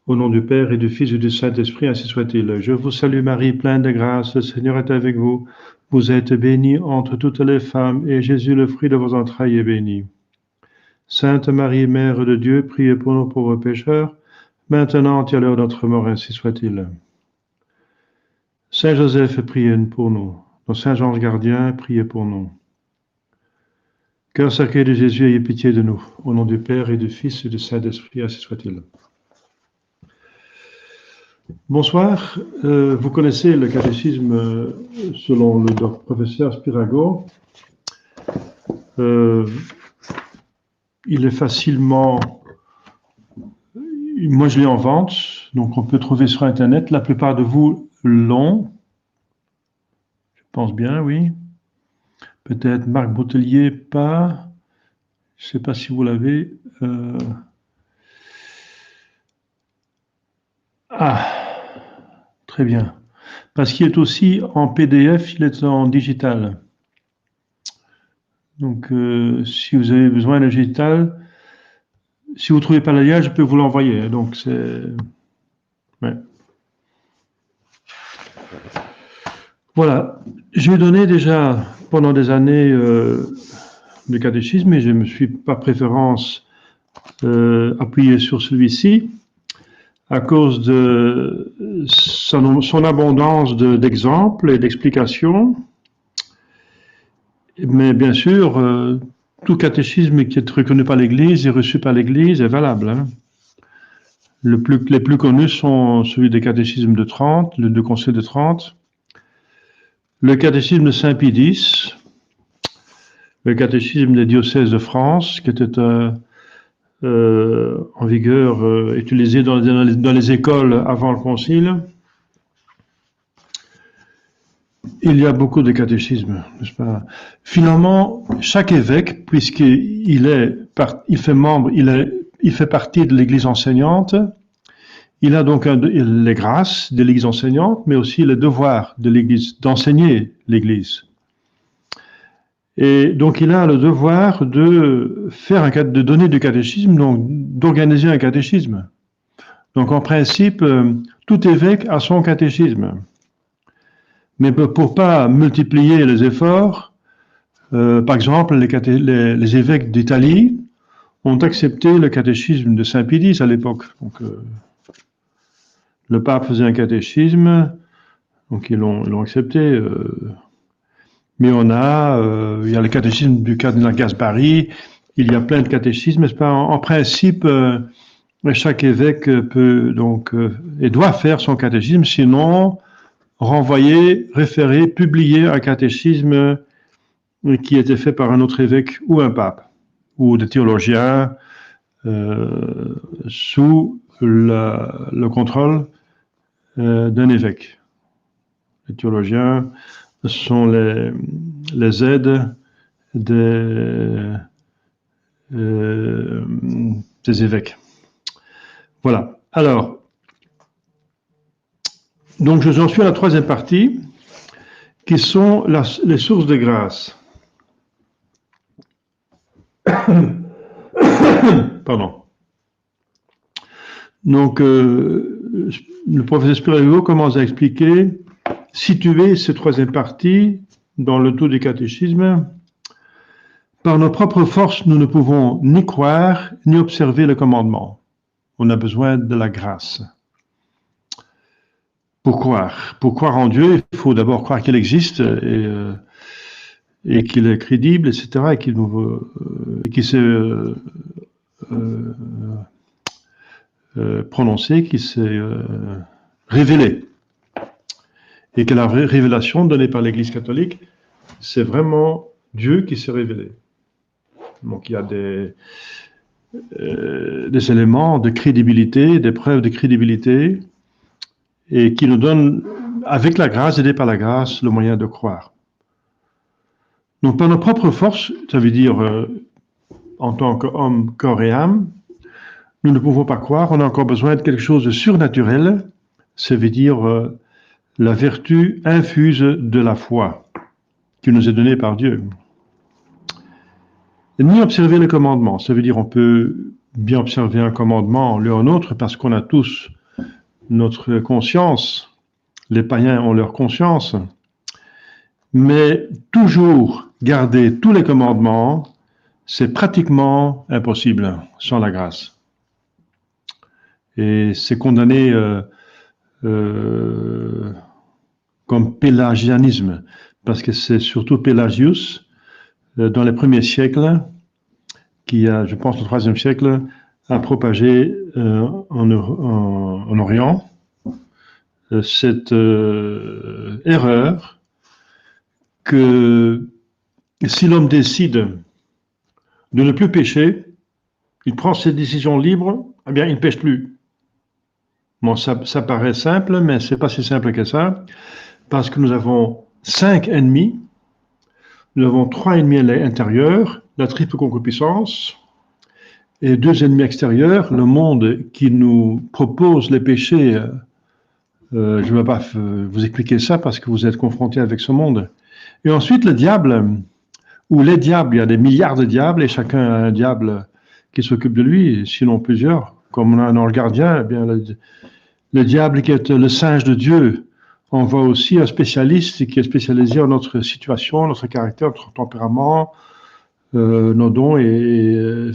Au nom du Père et du Fils et du Saint-Esprit, ainsi soit-il. Je vous salue Marie, pleine de grâce, le Seigneur est avec vous. Vous êtes bénie entre toutes les femmes, et Jésus, le fruit de vos entrailles, est béni. Sainte Marie, Mère de Dieu, priez pour nous pauvres pécheurs, maintenant et à l'heure de notre mort, ainsi soit-il. Saint Joseph, priez pour nous. Saint Jean gardien, priez pour nous. Cœur sacré de Jésus, ayez pitié de nous. Au nom du Père et du Fils et du Saint-Esprit, ainsi soit-il. Bonsoir. Vous connaissez le catéchisme selon le professeur Spirago. Il est facilement... Moi, je l'ai en vente, donc on peut trouver sur Internet. La plupart de vous l'ont. Je pense bien, oui. Peut-être Marc Boutelier, pas. Je ne sais pas si vous l'avez. Ah, très bien. Parce qu'il est aussi en PDF, il est en digital. Donc, si vous avez besoin d'un digital, si vous ne trouvez pas le lien, je peux vous l'envoyer. Donc, c'est... Ouais. Voilà. J'ai donné déjà pendant des années le catéchisme, mais je ne me suis par préférence appuyé sur celui-ci à cause de son abondance d'exemples et d'explications. Mais bien sûr, tout catéchisme qui est reconnu par l'Église et reçu par l'Église est valable. Hein. Les plus connus sont celui des catéchismes de Trente, le Concile de Trente, le catéchisme de Saint-Pie X, le catéchisme des diocèses de France, qui était en vigueur, utilisé dans les écoles avant le Concile. Il y a beaucoup de catéchismes, n'est-ce pas? Finalement, chaque évêque, puisqu'il il fait partie de l'Église enseignante, il a donc les grâces de l'Église enseignante, mais aussi le devoir de l'Église d'enseigner l'Église. Et donc, il a le devoir de donner du catéchisme, donc d'organiser un catéchisme. Donc, en principe, tout évêque a son catéchisme. Mais pour pas multiplier les efforts, par exemple, les évêques d'Italie ont accepté le catéchisme de Saint Pie X à l'époque. Donc, le pape faisait un catéchisme, donc ils l'ont accepté. Mais il y a le catéchisme du cardinal Gasbari, il y a plein de catéchismes, n'est-ce pas? En principe, chaque évêque peut donc et doit faire son catéchisme, sinon renvoyer, référer, publier un catéchisme qui était fait par un autre évêque ou un pape, ou des théologiens sous le contrôle d'un évêque. Les théologiens sont les aides des évêques. Voilà. Alors, donc j'en suis à la troisième partie, qui sont les sources de grâce. Pardon. Donc, le professeur Spirago commence à expliquer, situer cette troisième partie dans le tout du catéchisme. Par nos propres forces, nous ne pouvons ni croire, ni observer le commandement. On a besoin de la grâce. Pour croire en Dieu, il faut d'abord croire qu'il existe et qu'il est crédible, etc., et qu'il s'est prononcé, qu'il s'est révélé. Et que la révélation donnée par l'Église catholique, c'est vraiment Dieu qui s'est révélé. Donc il y a des éléments de crédibilité, des preuves de crédibilité, et qui nous donnent, avec la grâce, aidés par la grâce, le moyen de croire. Donc par nos propres forces, ça veut dire en tant qu'homme, corps et âme, nous ne pouvons pas croire, on a encore besoin de quelque chose de surnaturel, ça veut dire la vertu infuse de la foi qui nous est donnée par Dieu. Et ni observer les commandements, ça veut dire on peut bien observer un commandement, l'un autre, parce qu'on a tous notre conscience. Les païens ont leur conscience. Mais toujours garder tous les commandements, c'est pratiquement impossible sans la grâce. Et c'est condamné comme pélagianisme, parce que c'est surtout Pélagius, dans les premiers siècles, qui a, je pense, au IIIe siècle, a propagé en Orient cette erreur que si l'homme décide de ne plus pécher, il prend ses décisions libres, eh bien, il ne pêche plus. Bon, ça paraît simple, mais c'est pas si simple que ça, parce que nous avons 5 ennemis, nous avons 3 ennemis intérieurs, la triple concupiscence, et 2 ennemis extérieurs, le monde qui nous propose les péchés. Je ne vais pas vous expliquer ça parce que vous êtes confrontés avec ce monde. Et ensuite, le diable, ou les diables, il y a des milliards de diables et chacun a un diable qui s'occupe de lui, sinon plusieurs. Comme on a un ange gardien, eh bien, le diable qui est le singe de Dieu envoie aussi un spécialiste qui est spécialisé en notre situation, notre caractère, notre tempérament, nos dons et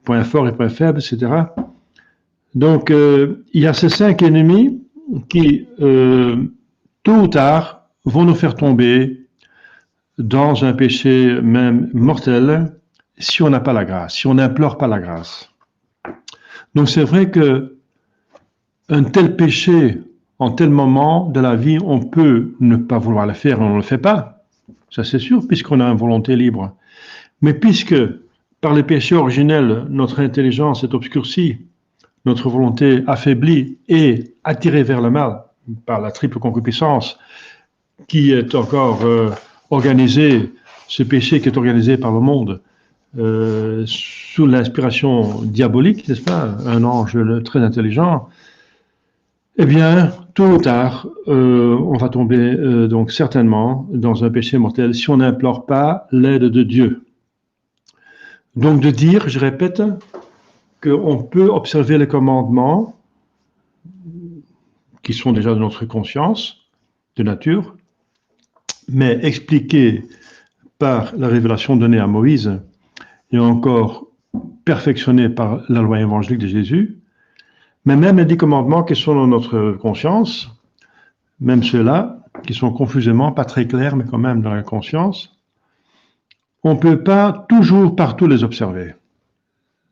points forts et points faibles, etc. Donc, il y a ces 5 ennemis qui, tôt ou tard, vont nous faire tomber dans un péché même mortel si on n'a pas la grâce, si on n'implore pas la grâce. Donc, c'est vrai que un tel péché, en tel moment de la vie, on peut ne pas vouloir le faire et on ne le fait pas. Ça, c'est sûr, puisqu'on a une volonté libre. Mais puisque, par les péchés originels, notre intelligence est obscurcie, notre volonté affaiblie et attirée vers le mal par la triple concupiscence qui est encore organisée, ce péché qui est organisé par le monde sous l'inspiration diabolique, n'est-ce pas, un ange très intelligent, eh bien, tôt ou tard, on va tomber donc certainement dans un péché mortel si on n'implore pas l'aide de Dieu. Donc de dire, je répète, qu'on peut observer les commandements qui sont déjà de notre conscience, de nature, mais expliqués par la révélation donnée à Moïse et encore perfectionnés par la loi évangélique de Jésus, mais même les 10 commandements qui sont dans notre conscience, même ceux-là, qui sont confusément, pas très clairs, mais quand même dans la conscience, on ne peut pas toujours partout les observer.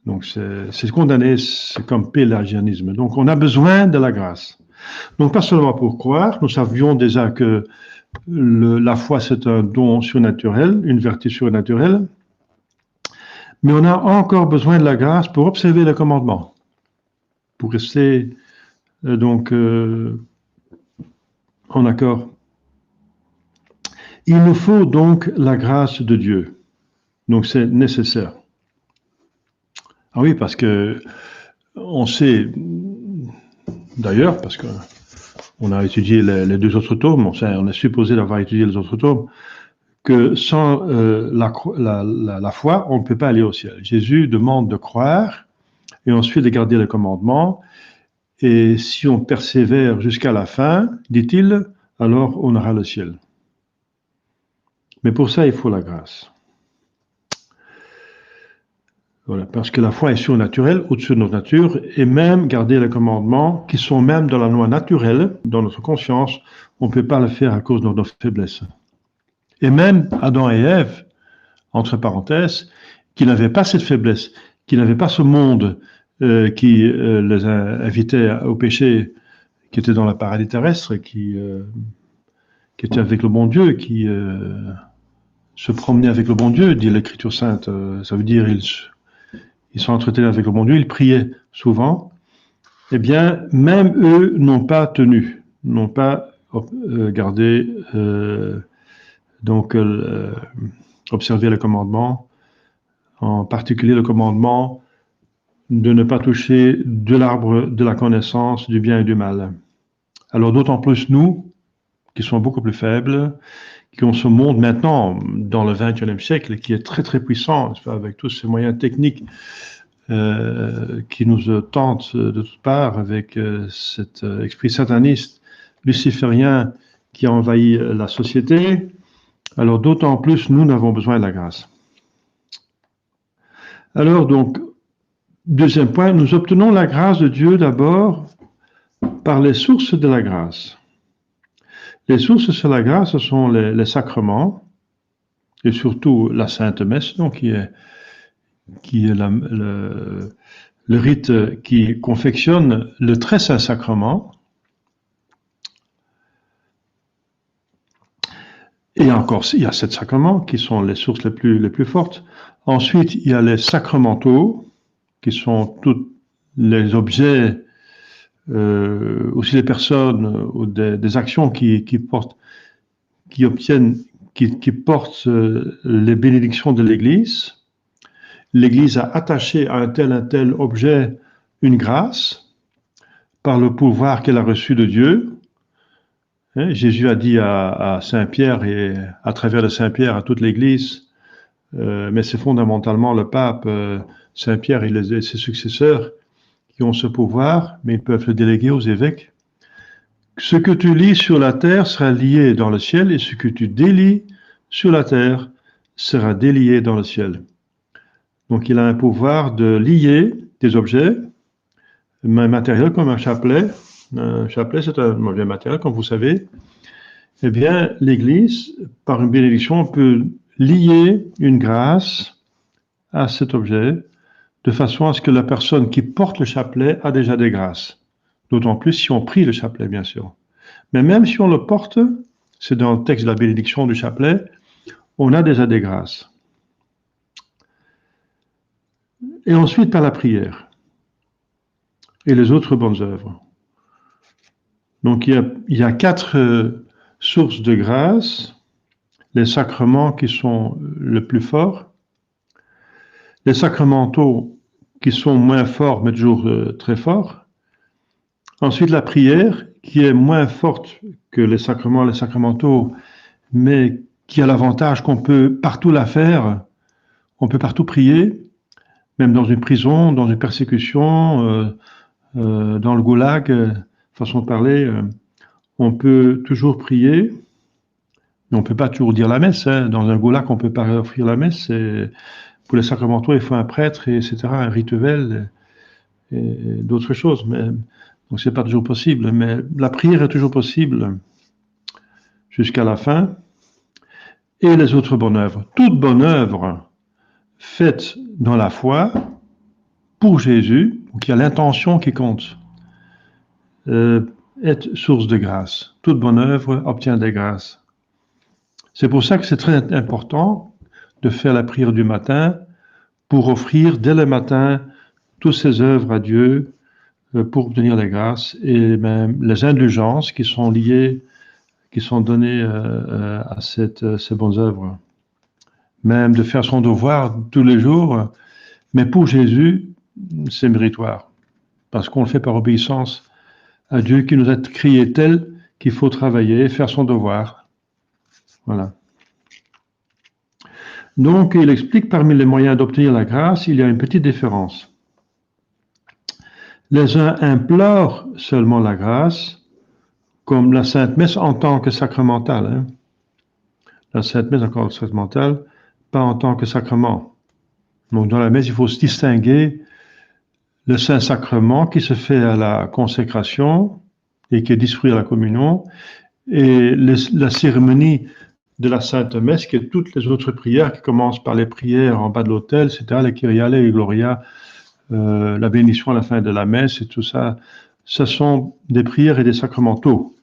Donc c'est condamné, c'est comme pélagianisme. Donc on a besoin de la grâce. Donc pas seulement pour croire, nous savions déjà que la foi c'est un don surnaturel, une vertu surnaturelle, mais on a encore besoin de la grâce pour observer les commandements, pour rester donc en accord. Il nous faut donc la grâce de Dieu. Donc c'est nécessaire. Ah oui, parce que on sait, d'ailleurs, parce qu'on a étudié les 2 autres tomes, on est supposé d'avoir étudié les autres tomes, que sans la foi, on ne peut pas aller au ciel. Jésus demande de croire et ensuite de garder les commandements. Et si on persévère jusqu'à la fin, dit-il, alors on aura le ciel. Mais pour ça, il faut la grâce. Voilà, parce que la foi est surnaturelle, au-dessus de notre nature, et même garder les commandements qui sont même dans la loi naturelle, dans notre conscience, on ne peut pas le faire à cause de nos faiblesses. Et même Adam et Ève, entre parenthèses, qui n'avaient pas cette faiblesse, qui n'avaient pas ce monde qui les invitait au péché, qui était dans le paradis terrestre, qui était avec le bon Dieu, qui se promenait avec le bon Dieu, dit l'Écriture sainte. Ça veut dire ils s'entretenaient avec le bon Dieu, ils priaient souvent. Eh bien, même eux n'ont pas tenu, n'ont pas gardé, observé le commandement, en particulier le commandement de ne pas toucher de l'arbre de la connaissance du bien et du mal. Alors d'autant plus nous, qui sommes beaucoup plus faibles, qui ont ce monde maintenant, dans le XXIe siècle, qui est très très puissant, avec tous ces moyens techniques qui nous tente de toutes parts avec cet esprit sataniste luciférien qui a envahi la société, alors d'autant plus nous n'avons besoin de la grâce. Alors donc, deuxième point, nous obtenons la grâce de Dieu d'abord par les sources de la grâce. Les sources de la grâce, ce sont les sacrements, et surtout la Sainte Messe, donc, qui est le rite qui confectionne le très saint sacrement. Et encore, il y a 7 sacrements qui sont les sources les plus fortes. Ensuite, il y a les sacramentaux, qui sont tous les objets, aussi les personnes ou des actions qui portent les bénédictions de l'Église. L'Église a attaché à un tel objet une grâce par le pouvoir qu'elle a reçu de Dieu. Jésus a dit à Saint Pierre et à travers de Saint Pierre à toute l'Église, mais c'est fondamentalement le pape, Saint Pierre et ses successeurs qui ont ce pouvoir, mais ils peuvent le déléguer aux évêques. Ce que tu lis sur la terre sera lié dans le ciel, et ce que tu délies sur la terre sera délié dans le ciel. Donc il a un pouvoir de lier des objets, un matériel comme un chapelet. Un chapelet, c'est un objet matériel, comme vous savez. Eh bien, l'Église, par une bénédiction, peut lier une grâce à cet objet, de façon à ce que la personne qui porte le chapelet a déjà des grâces. D'autant plus si on prie le chapelet, bien sûr. Mais même si on le porte, c'est dans le texte de la bénédiction du chapelet, on a déjà des grâces. Et ensuite, par la prière et les autres bonnes œuvres. Donc, il y a 4 sources de grâce, les sacrements qui sont le plus forts, les sacramentaux qui sont moins forts, mais toujours très forts. Ensuite, la prière, qui est moins forte que les sacrements, les sacramentaux, mais qui a l'avantage qu'on peut partout la faire, on peut partout prier, même dans une prison, dans une persécution, dans le goulag, façon de parler, on peut toujours prier, mais on ne peut pas toujours dire la messe. Dans un goulag, on ne peut pas offrir la messe. Pour les sacramentaux, il faut un prêtre, etc., un rituel, et d'autres choses. Donc, ce n'est pas toujours possible. Mais la prière est toujours possible jusqu'à la fin. Et les autres bonnes œuvres. Toute bonne œuvre faite dans la foi, pour Jésus, qui a l'intention qui compte, est source de grâce. Toute bonne œuvre obtient des grâces. C'est pour ça que c'est très important de faire la prière du matin pour offrir dès le matin toutes ces œuvres à Dieu pour obtenir les grâces et même les indulgences qui sont liées, qui sont données à ces bonnes œuvres. Même de faire son devoir tous les jours, mais pour Jésus, c'est méritoire, parce qu'on le fait par obéissance à Dieu qui nous a créés tel qu'il faut travailler, faire son devoir. Voilà. Donc, il explique parmi les moyens d'obtenir la grâce, il y a une petite différence. Les uns implorent seulement la grâce, comme la Sainte Messe en tant que sacramentale. La Sainte Messe encore sacramentale, pas en tant que sacrement. Donc, dans la Messe, il faut se distinguer le Saint-Sacrement qui se fait à la consécration et qui est distribué à la communion, et la cérémonie de la Sainte Messe, qui est toutes les autres prières qui commencent par les prières en bas de l'autel, c'est-à-dire les Kyrie, les Gloria, la bénédiction à la fin de la messe et tout ça. Ce sont des prières et des sacramentaux.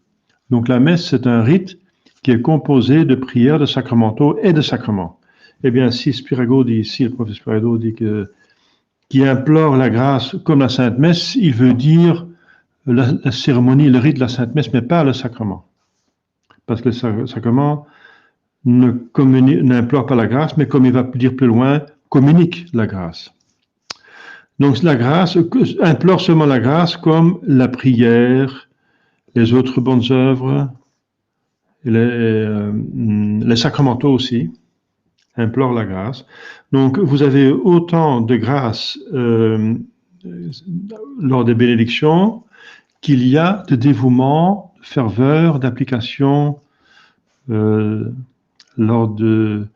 Donc la messe, c'est un rite qui est composé de prières, de sacramentaux et de sacrements. Eh bien, si Spirago dit ici, le professeur Spirago dit qui implore la grâce comme la Sainte Messe, il veut dire la cérémonie, le rite de la Sainte Messe, mais pas le sacrement. Parce que le sacrement n'implore pas la grâce, mais comme il va dire plus loin, communique la grâce. Donc la grâce implore seulement la grâce comme la prière, les autres bonnes œuvres, les sacramentaux aussi. implore la grâce. Donc, vous avez autant de grâce lors des bénédictions qu'il y a de dévouement, de ferveur, d'application lors de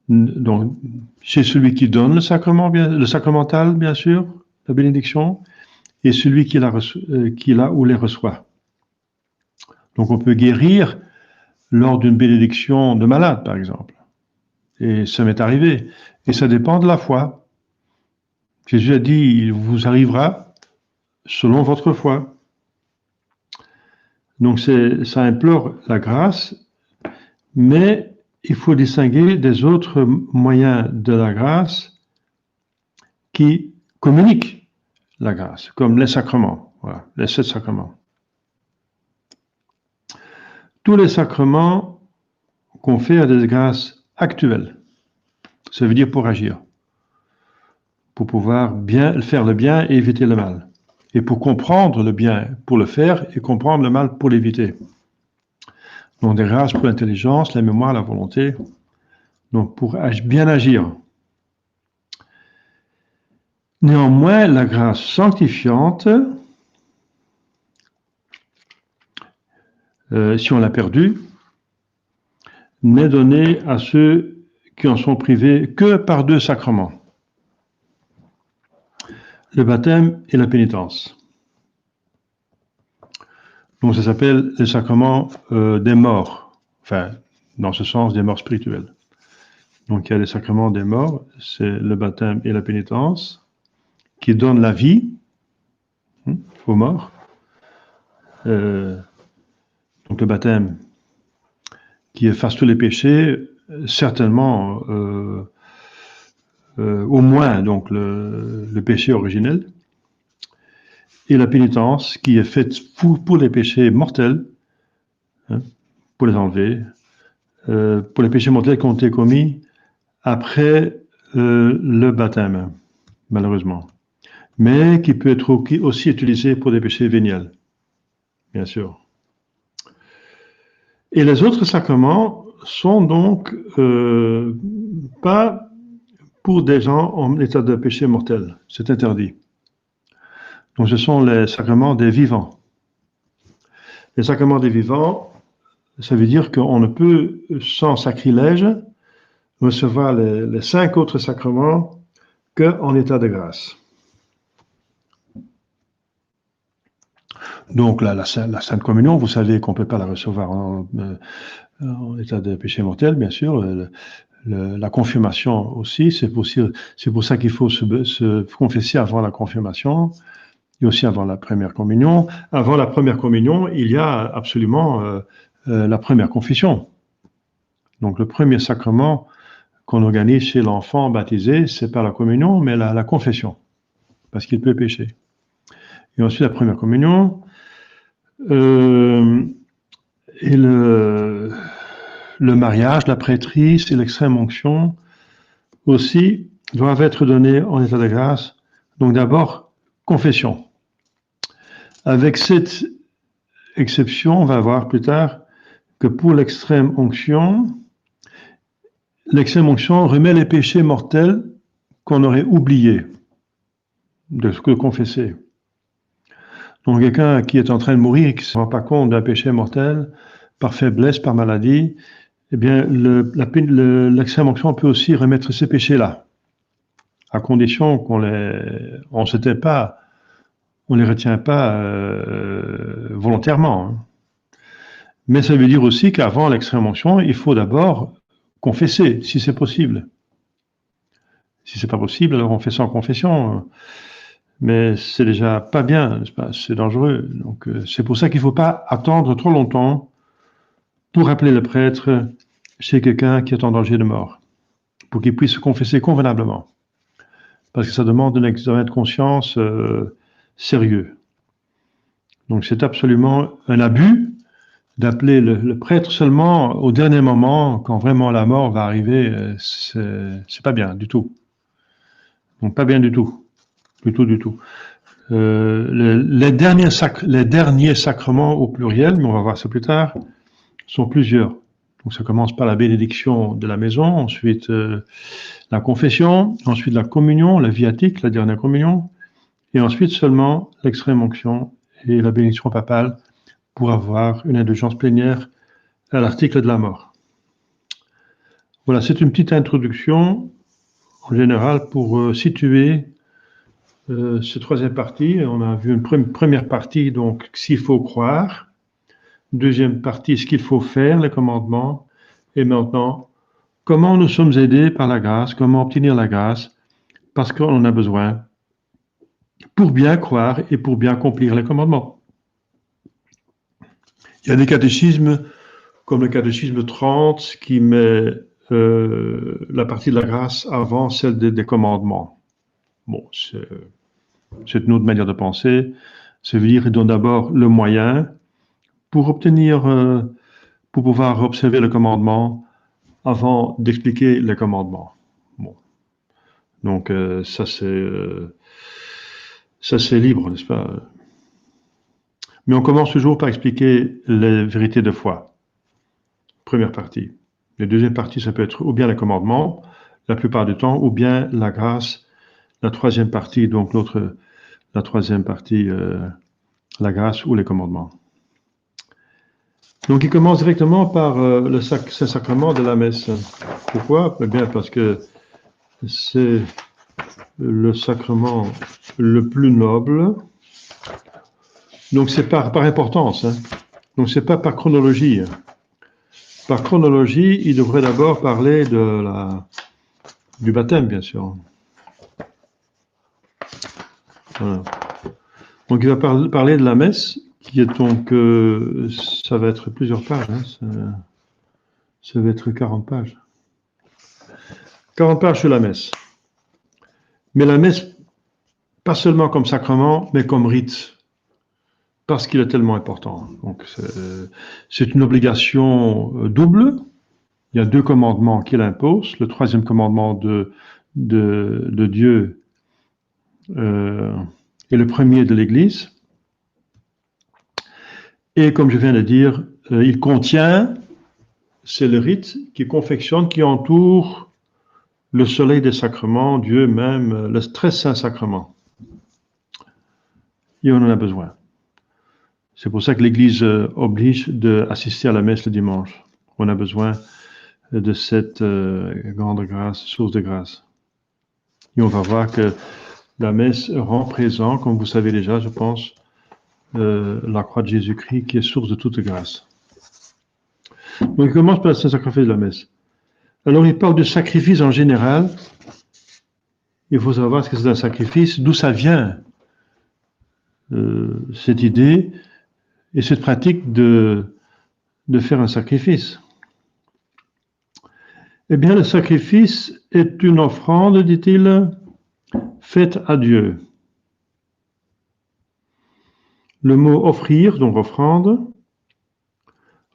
donc chez celui qui donne le sacrement, le sacramental, bien sûr, la bénédiction, et celui qui la ou les reçoit. Donc, on peut guérir lors d'une bénédiction de malade, par exemple. Et ça m'est arrivé. Et ça dépend de la foi. Jésus a dit, il vous arrivera selon votre foi. Donc ça implore la grâce, mais il faut distinguer des autres moyens de la grâce qui communiquent la grâce, comme les sacrements, voilà, les 7 sacrements. Tous les sacrements confèrent des grâces actuelles. Ça veut dire pour agir, pour pouvoir bien faire le bien et éviter le mal. Et pour comprendre le bien pour le faire et comprendre le mal pour l'éviter. Donc des grâces pour l'intelligence, la mémoire, la volonté. Donc pour bien agir. Néanmoins, la grâce sanctifiante, si on l'a perdue, n'est donnée à ceux qui en sont privés que par 2 sacrements. Le baptême et la pénitence. Donc ça s'appelle le sacrement des morts, enfin, dans ce sens, des morts spirituelles. Donc il y a les sacrements des morts, c'est le baptême et la pénitence, qui donnent la vie aux morts. Donc le baptême qui efface tous les péchés, certainement au moins donc le péché originel, et la pénitence qui est faite pour les péchés mortels, pour les enlever, pour les péchés mortels qui ont été commis après le baptême, malheureusement, mais qui peut être aussi utilisé pour des péchés véniels, bien sûr. Et les autres sacrements sont donc pas pour des gens en état de péché mortel, c'est interdit. Donc ce sont les sacrements des vivants. Les sacrements des vivants, ça veut dire qu'on ne peut, sans sacrilège, recevoir les 5 autres sacrements qu'en état de grâce. Donc la Sainte Communion, vous savez qu'on ne peut pas la recevoir en état de péché mortel, bien sûr. La confirmation aussi, c'est pour ça qu'il faut se confesser avant la confirmation et aussi avant la première communion. Avant la première communion, il y a absolument la première confession. Donc le premier sacrement qu'on organise chez l'enfant baptisé, c'est pas la communion, mais la confession, parce qu'il peut pécher. Et ensuite la première communion, et le mariage, la prêtrise et l'extrême onction aussi doivent être donnés en état de grâce. Donc d'abord, confession. Avec cette exception, on va voir plus tard que pour l'extrême onction remet les péchés mortels qu'on aurait oubliés de ce que confesser. Donc quelqu'un qui est en train de mourir et qui ne se rend pas compte d'un péché mortel, par faiblesse, par maladie, eh bien l'extrême onction peut aussi remettre ces péchés-là, à condition qu'on les retient pas volontairement. Mais ça veut dire aussi qu'avant l'extrême onction, il faut d'abord confesser, si c'est possible. Si c'est pas possible, alors on fait sans confession. Mais c'est déjà pas bien, n'est-ce pas? C'est dangereux. Donc c'est pour ça qu'il ne faut pas attendre trop longtemps pour appeler le prêtre chez quelqu'un qui est en danger de mort, pour qu'il puisse se confesser convenablement. Parce que ça demande un examen de conscience sérieux. Donc c'est absolument un abus d'appeler le prêtre seulement au dernier moment, quand vraiment la mort va arriver. C'est pas bien du tout. Donc pas bien du tout. Du tout. Les derniers sacrements au pluriel, mais on va voir ça plus tard, sont plusieurs. Donc ça commence par la bénédiction de la maison, ensuite la confession, ensuite la communion, la viatique, la dernière communion, et ensuite seulement l'extrême onction et la bénédiction papale pour avoir une indulgence plénière à l'article de la mort. Voilà, c'est une petite introduction en général pour situer cette troisième partie. On a vu une première partie, donc s'il faut croire. Deuxième partie, ce qu'il faut faire, les commandements. Et maintenant, comment nous sommes aidés par la grâce, comment obtenir la grâce, parce qu'on en a besoin pour bien croire et pour bien accomplir les commandements. Il y a des catéchismes, comme le catéchisme 30, qui met la partie de la grâce avant celle des commandements. Bon, c'est une autre manière de penser. Ça veut dire qu'il donne d'abord le moyen pour obtenir, pour pouvoir observer le commandement avant d'expliquer les commandements. Bon. Donc ça c'est libre, n'est-ce pas? Mais on commence toujours par expliquer les vérités de foi. Première partie. La deuxième partie, ça peut être ou bien les commandements, la plupart du temps, ou bien la grâce. La troisième partie, donc la troisième partie, la grâce ou les commandements. Donc il commence directement par le Saint-Sacrement de la messe. Pourquoi? Eh bien parce que c'est le sacrement le plus noble. Donc c'est par importance. Hein. Donc c'est pas par chronologie. Par chronologie, il devrait d'abord parler du baptême, bien sûr. Voilà. Donc il va parler de la messe, qui est donc, ça va être plusieurs pages, hein, ça va être 40 pages. 40 pages sur la messe. Mais la messe, pas seulement comme sacrement, mais comme rite, parce qu'il est tellement important. Donc c'est une obligation double. Il y a deux commandements qu'il impose. Le troisième commandement de Dieu est le premier de l'Église. Et comme je viens de dire, il contient, c'est le rite qui confectionne, qui entoure le soleil des sacrements, Dieu même, le très saint sacrement. Et on en a besoin. C'est pour ça que l'Église oblige d'assister à la messe le dimanche. On a besoin de cette grande grâce, source de grâce. Et on va voir que la messe rend présent, comme vous savez déjà, je pense, la croix de Jésus-Christ qui est source de toute grâce. Donc il commence par le Saint-Sacrifice de la messe. Alors il parle de sacrifice en général. Il faut savoir ce que c'est un sacrifice, d'où ça vient, cette idée et cette pratique de faire un sacrifice. Eh bien, le sacrifice est une offrande, dit-il, faite à Dieu. Le mot offrir, donc offrande,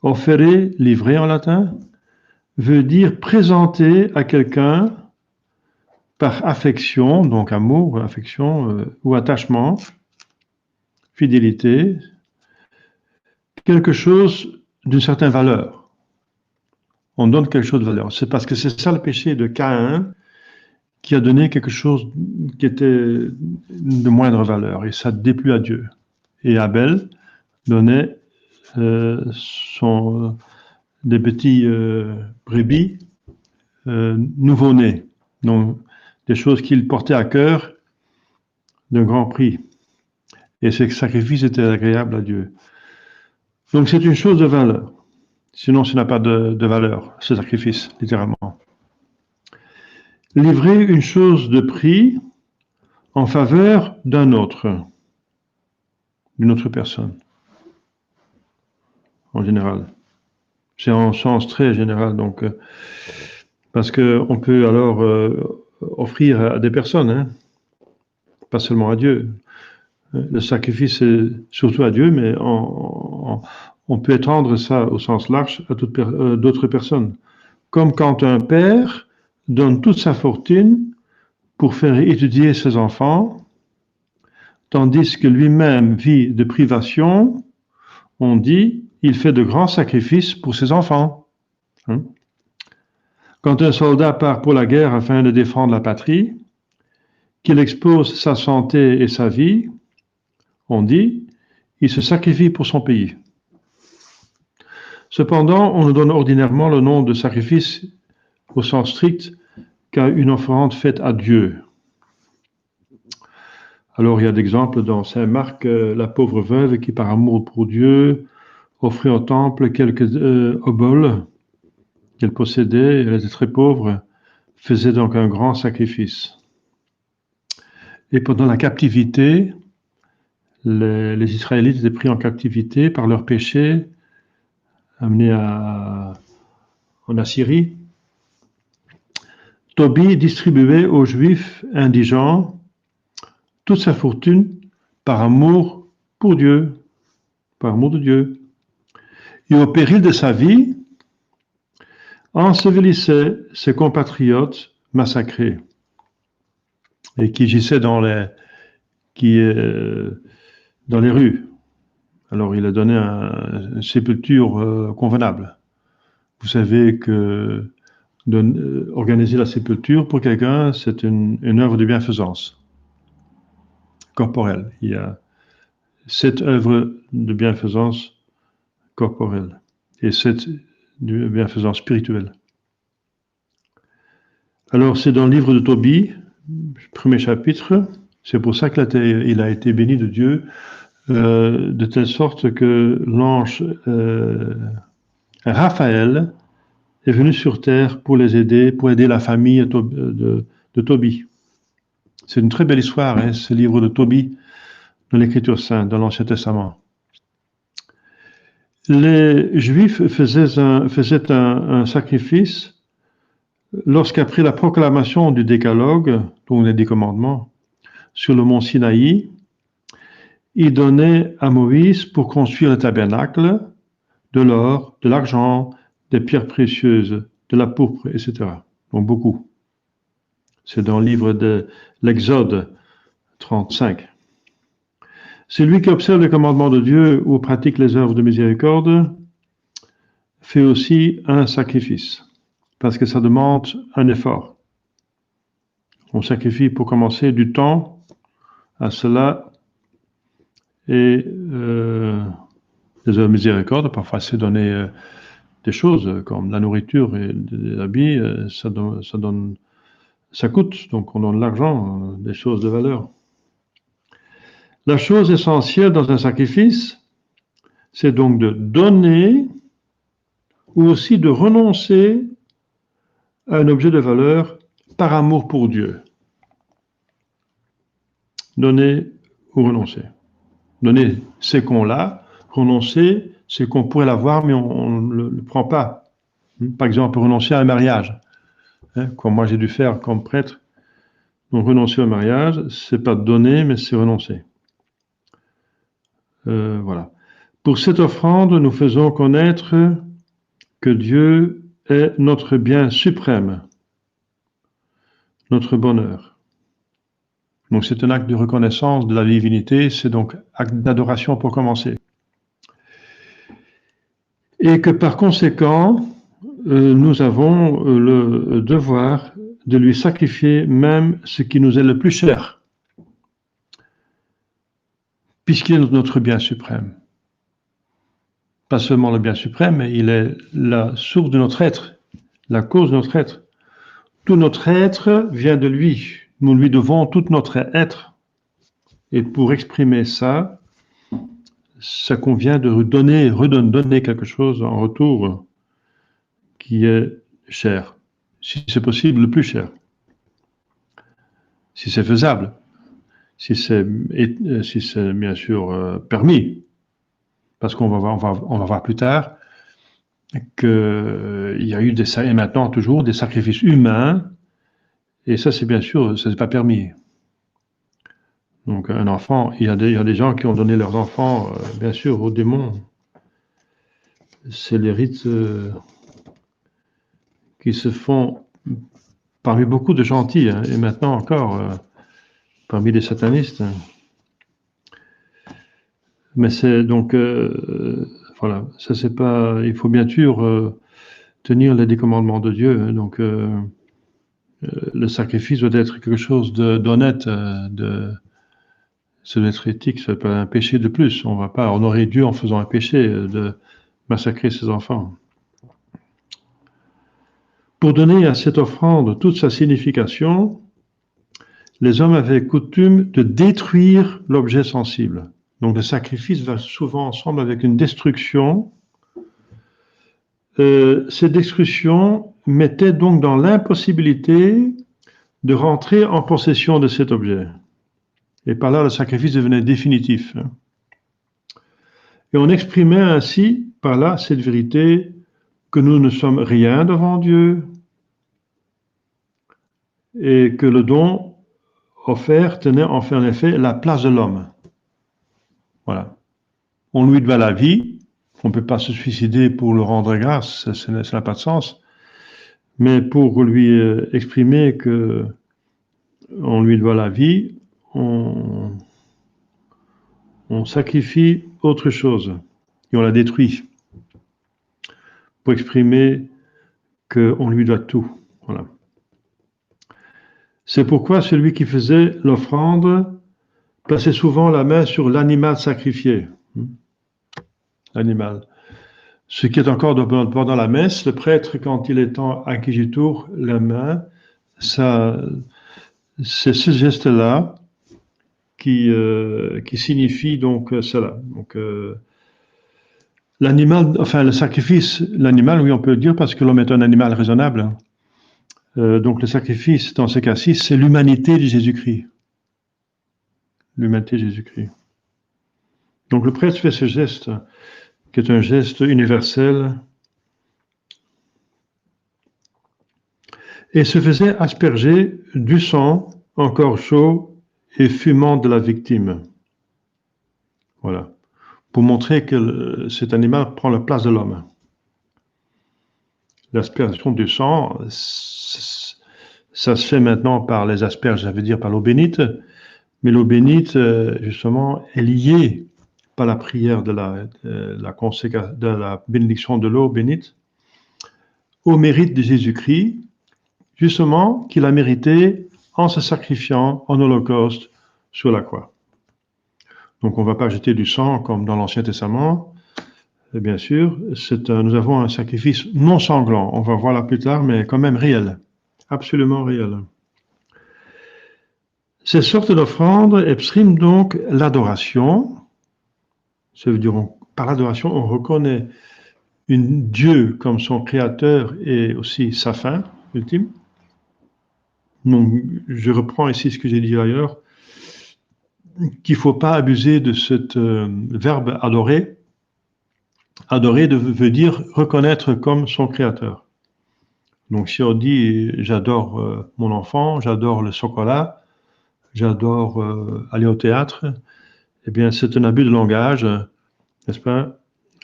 offere, livrer en latin, veut dire présenter à quelqu'un par affection, donc amour, affection ou attachement, fidélité, quelque chose d'une certaine valeur. On donne quelque chose de valeur. C'est parce que c'est ça le péché de Caïn qui a donné quelque chose qui était de moindre valeur et ça déplut à Dieu. Et Abel donnait des petits brebis nouveau-nés, donc des choses qu'il portait à cœur d'un grand prix. Et ce sacrifice était agréable à Dieu. Donc c'est une chose de valeur. Sinon, ça n'a pas de valeur, ce sacrifice, littéralement. Livrer une chose de prix en faveur d'un autre, d'une autre personne, en général. C'est en sens très général, donc, parce qu'on peut alors offrir à des personnes, hein, pas seulement à Dieu. Le sacrifice, c'est surtout à Dieu, mais on peut étendre ça au sens large à d'autres personnes. Comme quand un père donne toute sa fortune pour faire étudier ses enfants, tandis que lui-même vit de privation, on dit, il fait de grands sacrifices pour ses enfants. Hein. Quand un soldat part pour la guerre afin de défendre la patrie, qu'il expose sa santé et sa vie, on dit, il se sacrifie pour son pays. Cependant, on ne donne ordinairement le nom de sacrifice au sens strict qu'à une offrande faite à Dieu. Alors il y a d'exemples dans Saint Marc, la pauvre veuve qui par amour pour Dieu offrait au temple quelques oboles qu'elle possédait, elle était très pauvre, faisait donc un grand sacrifice. Et pendant la captivité, les Israélites étaient pris en captivité par leurs péchés, amenés en Assyrie. Tobie distribuait aux Juifs indigents toute sa fortune par amour pour Dieu, par amour de Dieu. Et au péril de sa vie, ensevelissait ses compatriotes massacrés et qui gissaient dans les rues. Alors il a donné une sépulture convenable. Vous savez que organiser la sépulture pour quelqu'un, c'est une œuvre de bienfaisance corporelle. Il y a 7 œuvres de bienfaisance corporelle et 7 de bienfaisance spirituelle. Alors c'est dans le livre de Tobie, premier chapitre, c'est pour ça qu'il a été béni de Dieu, de telle sorte que l'ange Raphaël est venu sur terre pour les aider, pour aider la famille de Tobie. C'est une très belle histoire, hein, ce livre de Tobie, dans l'Écriture sainte, dans l'Ancien Testament. Les Juifs faisaient un sacrifice lorsqu'après la proclamation du Décalogue, donc les 10 commandements, sur le mont Sinaï, ils donnaient à Moïse pour construire le tabernacle de l'or, de l'argent, des pierres précieuses, de la pourpre, etc. Donc beaucoup. C'est dans le livre de l'Exode 35. Celui qui observe les commandements de Dieu ou pratique les œuvres de miséricorde fait aussi un sacrifice, parce que ça demande un effort. On sacrifie pour commencer du temps à cela et les œuvres de miséricorde, parfois c'est donner des choses comme la nourriture et des habits, ça coûte, donc on donne de l'argent, des choses de valeur. La chose essentielle dans un sacrifice, c'est donc de donner ou aussi de renoncer à un objet de valeur par amour pour Dieu. Donner ou renoncer. Donner, c'est qu'on l'a. Renoncer, c'est qu'on pourrait l'avoir, mais on ne le prend pas. Par exemple, renoncer à un mariage, comme moi j'ai dû faire comme prêtre. Donc renoncer au mariage, c'est pas donner, mais c'est renoncer. Voilà. Pour cette offrande, nous faisons connaître que Dieu est notre bien suprême, notre bonheur. Donc c'est un acte de reconnaissance de la divinité, c'est donc acte d'adoration pour commencer. Et que par conséquent, nous avons le devoir de lui sacrifier même ce qui nous est le plus cher, puisqu'il est notre bien suprême. Pas seulement le bien suprême, mais il est la source de notre être, la cause de notre être. Tout notre être vient de lui. Nous lui devons tout notre être. Et pour exprimer ça, ça convient de redonner quelque chose en retour qui est cher. Si c'est possible, le plus cher. Si c'est faisable. Si c'est bien sûr permis. Parce qu'on va voir plus tard qu'il y a eu et maintenant toujours des sacrifices humains, et ça c'est bien sûr, ça n'est pas permis. Donc un enfant, il y a des gens qui ont donné leurs enfants, bien sûr, aux démons. C'est les rites qui se font parmi beaucoup de gentils, hein, et maintenant encore parmi les satanistes. Mais c'est donc voilà, ça c'est pas. Il faut bien sûr tenir les 10 commandements de Dieu. Hein. Donc, le sacrifice doit être quelque chose d'honnête, ça doit être éthique, ça n'est pas un péché de plus. On ne va pas honorer Dieu en faisant un péché de massacrer ses enfants. Pour donner à cette offrande toute sa signification, les hommes avaient coutume de détruire l'objet sensible. Donc le sacrifice va souvent ensemble avec une destruction. Cette destruction mettait donc dans l'impossibilité de rentrer en possession de cet objet. Et par là, le sacrifice devenait définitif. Et on exprimait ainsi, par là, cette vérité que nous ne sommes rien devant Dieu et que le don offert tenait en effet la place de l'homme. Voilà. On lui doit la vie. On ne peut pas se suicider pour le rendre grâce, ça n'a pas de sens. Mais pour lui exprimer que on lui doit la vie, on sacrifie autre chose et on la détruit pour exprimer qu'on lui doit tout. Voilà. C'est pourquoi celui qui faisait l'offrande passait souvent la main sur l'animal sacrifié. L'animal. Ce qui est encore pendant la messe, le prêtre, quand il est en inquisitur, la main, c'est ce geste-là qui signifie donc cela. Donc, l'animal, enfin le sacrifice, l'animal, oui, on peut le dire parce que l'homme est un animal raisonnable. Donc le sacrifice, dans ce cas-ci, c'est l'humanité de Jésus-Christ. L'humanité de Jésus-Christ. Donc le prêtre fait ce geste, qui est un geste universel, et se faisait asperger du sang encore chaud et fumant de la victime. Voilà. Pour montrer que cet animal prend la place de l'homme. L'aspersion du sang, ça se fait maintenant par les asperges, ça veut dire par l'eau bénite, mais l'eau bénite, justement, est liée par la prière de la bénédiction de l'eau bénite au mérite de Jésus-Christ, justement, qu'il a mérité en se sacrifiant en holocauste sur la croix. Donc on ne va pas jeter du sang comme dans l'Ancien Testament, et bien sûr, nous avons un sacrifice non sanglant, on va voir là plus tard, mais quand même réel, absolument réel. Ces sortes d'offrandes expriment donc l'adoration. Ça veut dire, par l'adoration, on reconnaît Dieu comme son créateur et aussi sa fin ultime. Donc, je reprends ici ce que j'ai dit ailleurs, qu'il ne faut pas abuser de ce verbe adorer. Adorer veut dire reconnaître comme son créateur. Donc, si on dit j'adore mon enfant, j'adore le chocolat, j'adore aller au théâtre, eh bien, c'est un abus de langage, n'est-ce pas?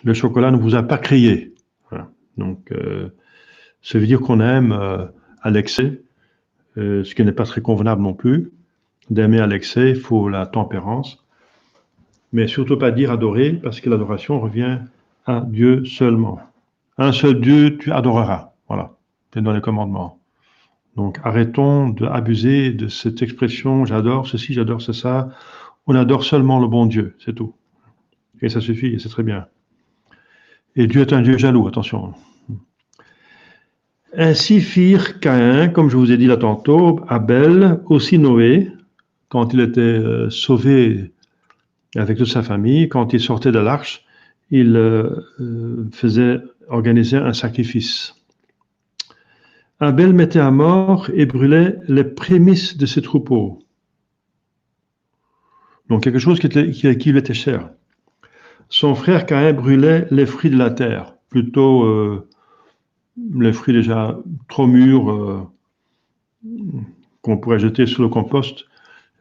Le chocolat ne vous a pas créé. Voilà. Donc, ça veut dire qu'on aime à l'excès, ce qui n'est pas très convenable non plus. D'aimer à l'excès, il faut la tempérance. Mais surtout pas dire adorer, parce que l'adoration revient à Dieu seulement. Un seul Dieu, tu adoreras. Voilà, c'est dans les commandements. Donc, arrêtons d'abuser de cette expression « j'adore ceci, j'adore ça ». On adore seulement le bon Dieu, c'est tout. Et ça suffit, et c'est très bien. Et Dieu est un Dieu jaloux, attention. Ainsi firent Caïn, comme je vous ai dit là tantôt, Abel, aussi Noé, quand il était sauvé avec toute sa famille, quand il sortait de l'arche, il organisait un sacrifice. Abel mettait à mort et brûlait les prémices de ses troupeaux. Donc quelque chose qui lui était cher. Son frère Caïn brûlait les fruits de la terre, plutôt les fruits déjà trop mûrs qu'on pourrait jeter sur le compost.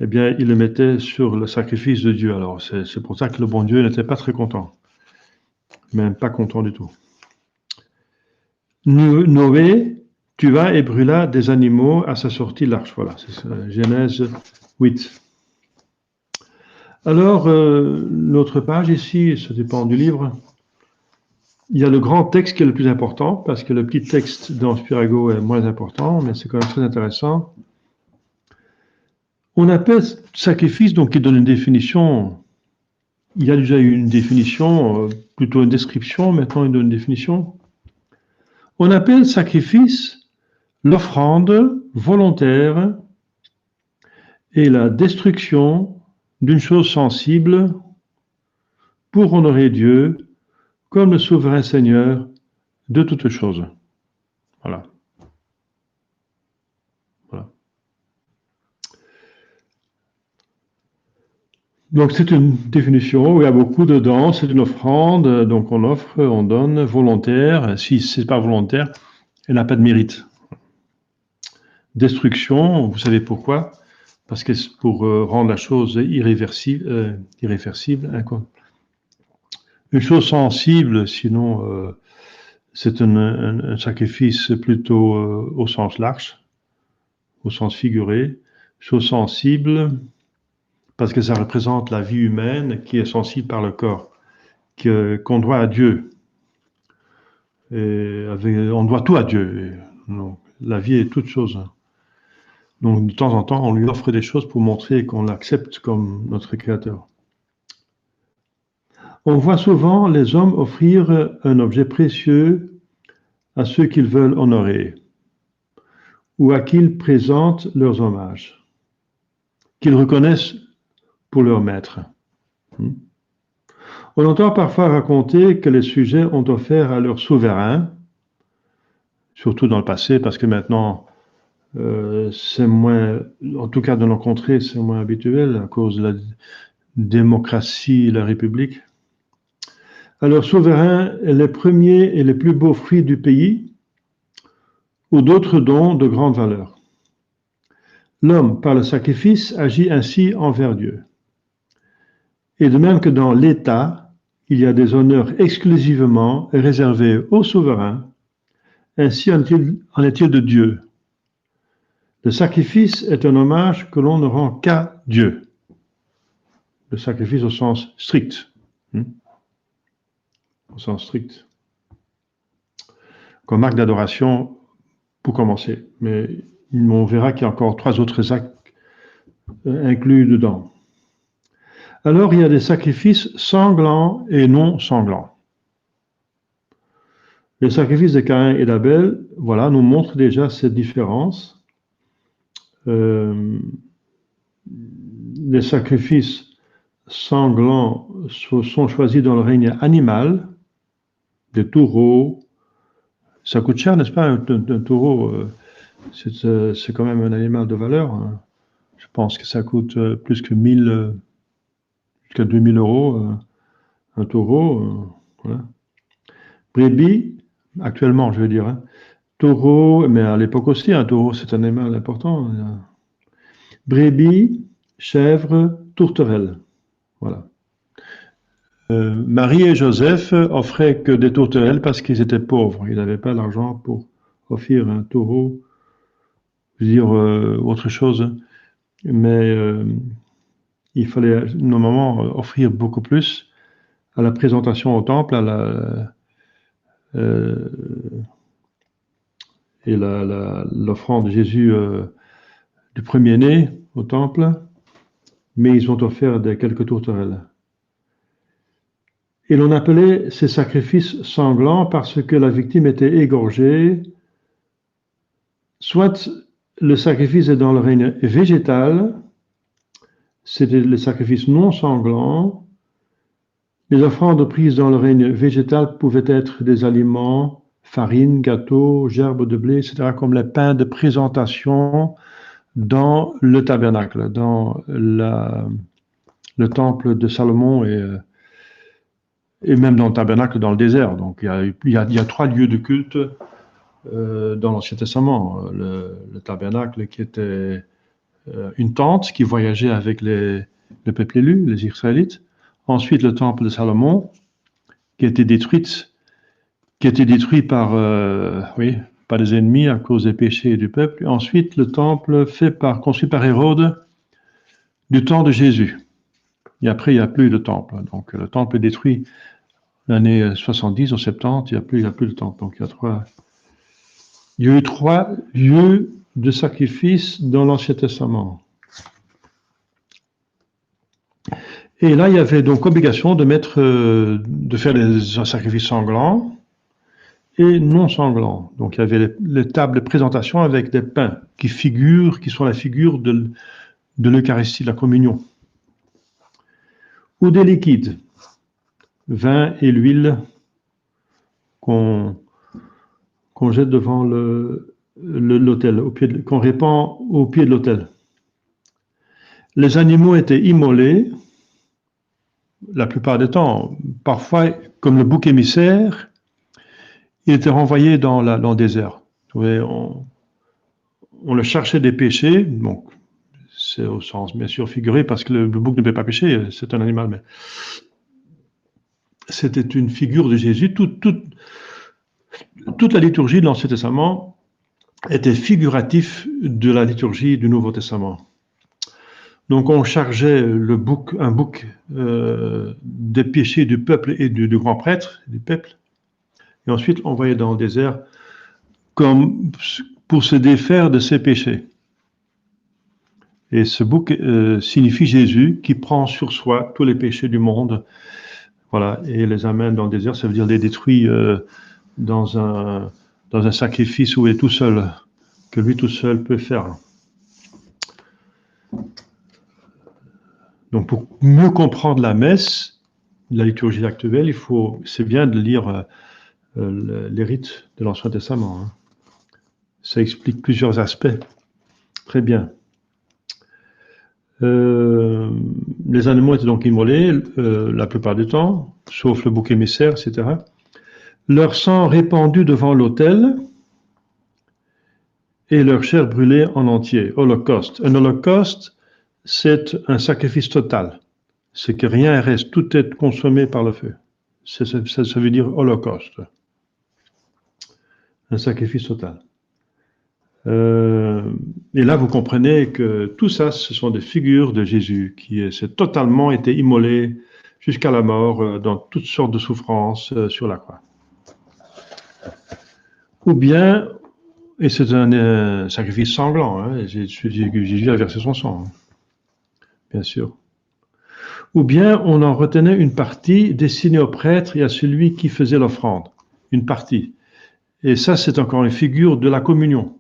Eh bien, il les mettait sur le sacrifice de Dieu. Alors, c'est pour ça que le bon Dieu n'était pas très content. Même pas content du tout. Noé tua et brûla des animaux à sa sortie de l'arche. Voilà, c'est ça, Genèse 8. Alors, l'autre page ici, ça dépend du livre. Il y a le grand texte qui est le plus important, parce que le petit texte dans Spirago est moins important, mais c'est quand même très intéressant. On appelle sacrifice, donc qui donne une définition. Il y a déjà eu une définition, plutôt une description, maintenant il donne une définition. On appelle sacrifice l'offrande volontaire et la destruction d'une chose sensible pour honorer Dieu comme le souverain Seigneur de toutes choses. Voilà. Voilà. Donc c'est une définition où il y a beaucoup dedans, c'est une offrande, donc on offre, on donne, volontaire. Si ce n'est pas volontaire, elle n'a pas de mérite. Destruction, vous savez pourquoi? Parce que c'est pour rendre la chose irréversible. Une chose sensible, sinon c'est un sacrifice plutôt au sens large, au sens figuré. Chose sensible, parce que ça représente la vie humaine qui est sensible par le corps, qu'on doit à Dieu. On doit tout à Dieu. Donc, la vie est toute chose. Donc de temps en temps, on lui offre des choses pour montrer qu'on l'accepte comme notre Créateur. On voit souvent les hommes offrir un objet précieux à ceux qu'ils veulent honorer, ou à qui ils présentent leurs hommages, qu'ils reconnaissent pour leur maître. On entend parfois raconter que les sujets ont offert à leur souverain, surtout dans le passé, parce que maintenant, c'est moins, en tout cas dans nos contrées, c'est moins habituel à cause de la démocratie et la République. À leur souverain les premiers et les plus beaux fruits du pays, ou d'autres dons de grande valeur. L'homme, par le sacrifice, agit ainsi envers Dieu. Et de même que dans l'État, il y a des honneurs exclusivement réservés au souverain, ainsi en est-il de Dieu. Le sacrifice est un hommage que l'on ne rend qu'à Dieu. Le sacrifice au sens strict. Au sens strict. Comme acte d'adoration pour commencer. Mais on verra qu'il y a encore 3 autres actes inclus dedans. Alors il y a des sacrifices sanglants et non sanglants. Les sacrifices de Caïn et d'Abel, voilà, nous montrent déjà cette différence. Les sacrifices sanglants sont choisis dans le règne animal, des taureaux. Ça coûte cher, n'est-ce pas, un taureau? C'est quand même un animal de valeur. Hein. Je pense que ça coûte plus que 2000 euros un taureau. Voilà. Brebis, actuellement, je veux dire. Hein. Taureau, mais à l'époque aussi, un taureau, c'est un animal important. Brebis, chèvre, tourterelle. Voilà. Marie et Joseph offraient que des tourterelles parce qu'ils étaient pauvres. Ils n'avaient pas l'argent pour offrir un taureau, je veux dire autre chose. Mais il fallait normalement offrir beaucoup plus à la présentation au temple, et l'offrande de Jésus du premier-né au temple, mais ils ont offert quelques tourterelles. Et l'on appelait ces sacrifices sanglants parce que la victime était égorgée. Soit le sacrifice est dans le règne végétal, c'était le sacrifice non sanglant. Les offrandes prises dans le règne végétal pouvaient être des aliments, farine, gâteaux, gerbes de blé, etc., comme les pains de présentation dans le tabernacle, dans le temple de Salomon et même dans le tabernacle dans le désert. Donc il y a 3 lieux de culte dans l'Ancien Testament. Le tabernacle qui était une tente qui voyageait avec le peuple élu, les Israélites. Ensuite, le temple de Salomon qui a été détruit par, par les ennemis à cause des péchés du peuple. Et ensuite, le temple construit par Hérode du temps de Jésus. Et après, il n'y a plus de temple. Donc, le temple est détruit l'année 70 ou 70, il y a plus de temps. Donc il y a eu 3 lieux de sacrifice dans l'Ancien Testament. Et là, il y avait donc obligation de faire des sacrifices sanglants et non sanglants. Donc il y avait les tables de présentation avec des pains qui sont la figure de l'Eucharistie, de la communion. Ou des liquides, vin et l'huile qu'on jette devant l'autel, qu'on répand au pied de l'autel. Les animaux étaient immolés, la plupart du temps. Parfois, comme le bouc émissaire, il était renvoyé dans le désert. On le cherchait des péchés, donc c'est au sens bien sûr figuré, parce que le bouc ne peut pas pécher, c'est un animal, mais c'était une figure de Jésus. Toute la liturgie de l'Ancien Testament était figuratif de la liturgie du Nouveau Testament. Donc on chargeait un bouc des péchés du peuple et du grand prêtre, du peuple, et ensuite on envoyait dans le désert comme pour se défaire de ses péchés. Et ce bouc signifie Jésus qui prend sur soi tous les péchés du monde, voilà, et les amène dans le désert, ça veut dire les détruit dans un sacrifice où il est tout seul, que lui tout seul peut faire. Donc pour mieux comprendre la messe, la liturgie actuelle, c'est bien de lire les rites de l'Ancien Testament. Hein. Ça explique plusieurs aspects. Très bien. Les animaux étaient donc immolés la plupart du temps, sauf le bouc émissaire, etc. Leur sang répandu devant l'autel et leur chair brûlée en entier. Holocauste. Un holocauste, c'est un sacrifice total. C'est que rien reste, tout est consommé par le feu. Ça veut dire holocauste. Un sacrifice total. Et là, vous comprenez que tout ça, ce sont des figures de Jésus qui s'est totalement été immolé jusqu'à la mort dans toutes sortes de souffrances sur la croix. Ou bien, et c'est un sacrifice sanglant, hein, Jésus a versé son sang, hein, bien sûr. Ou bien on en retenait une partie destinée au prêtre et à celui qui faisait l'offrande, une partie. Et ça, c'est encore une figure de la communion.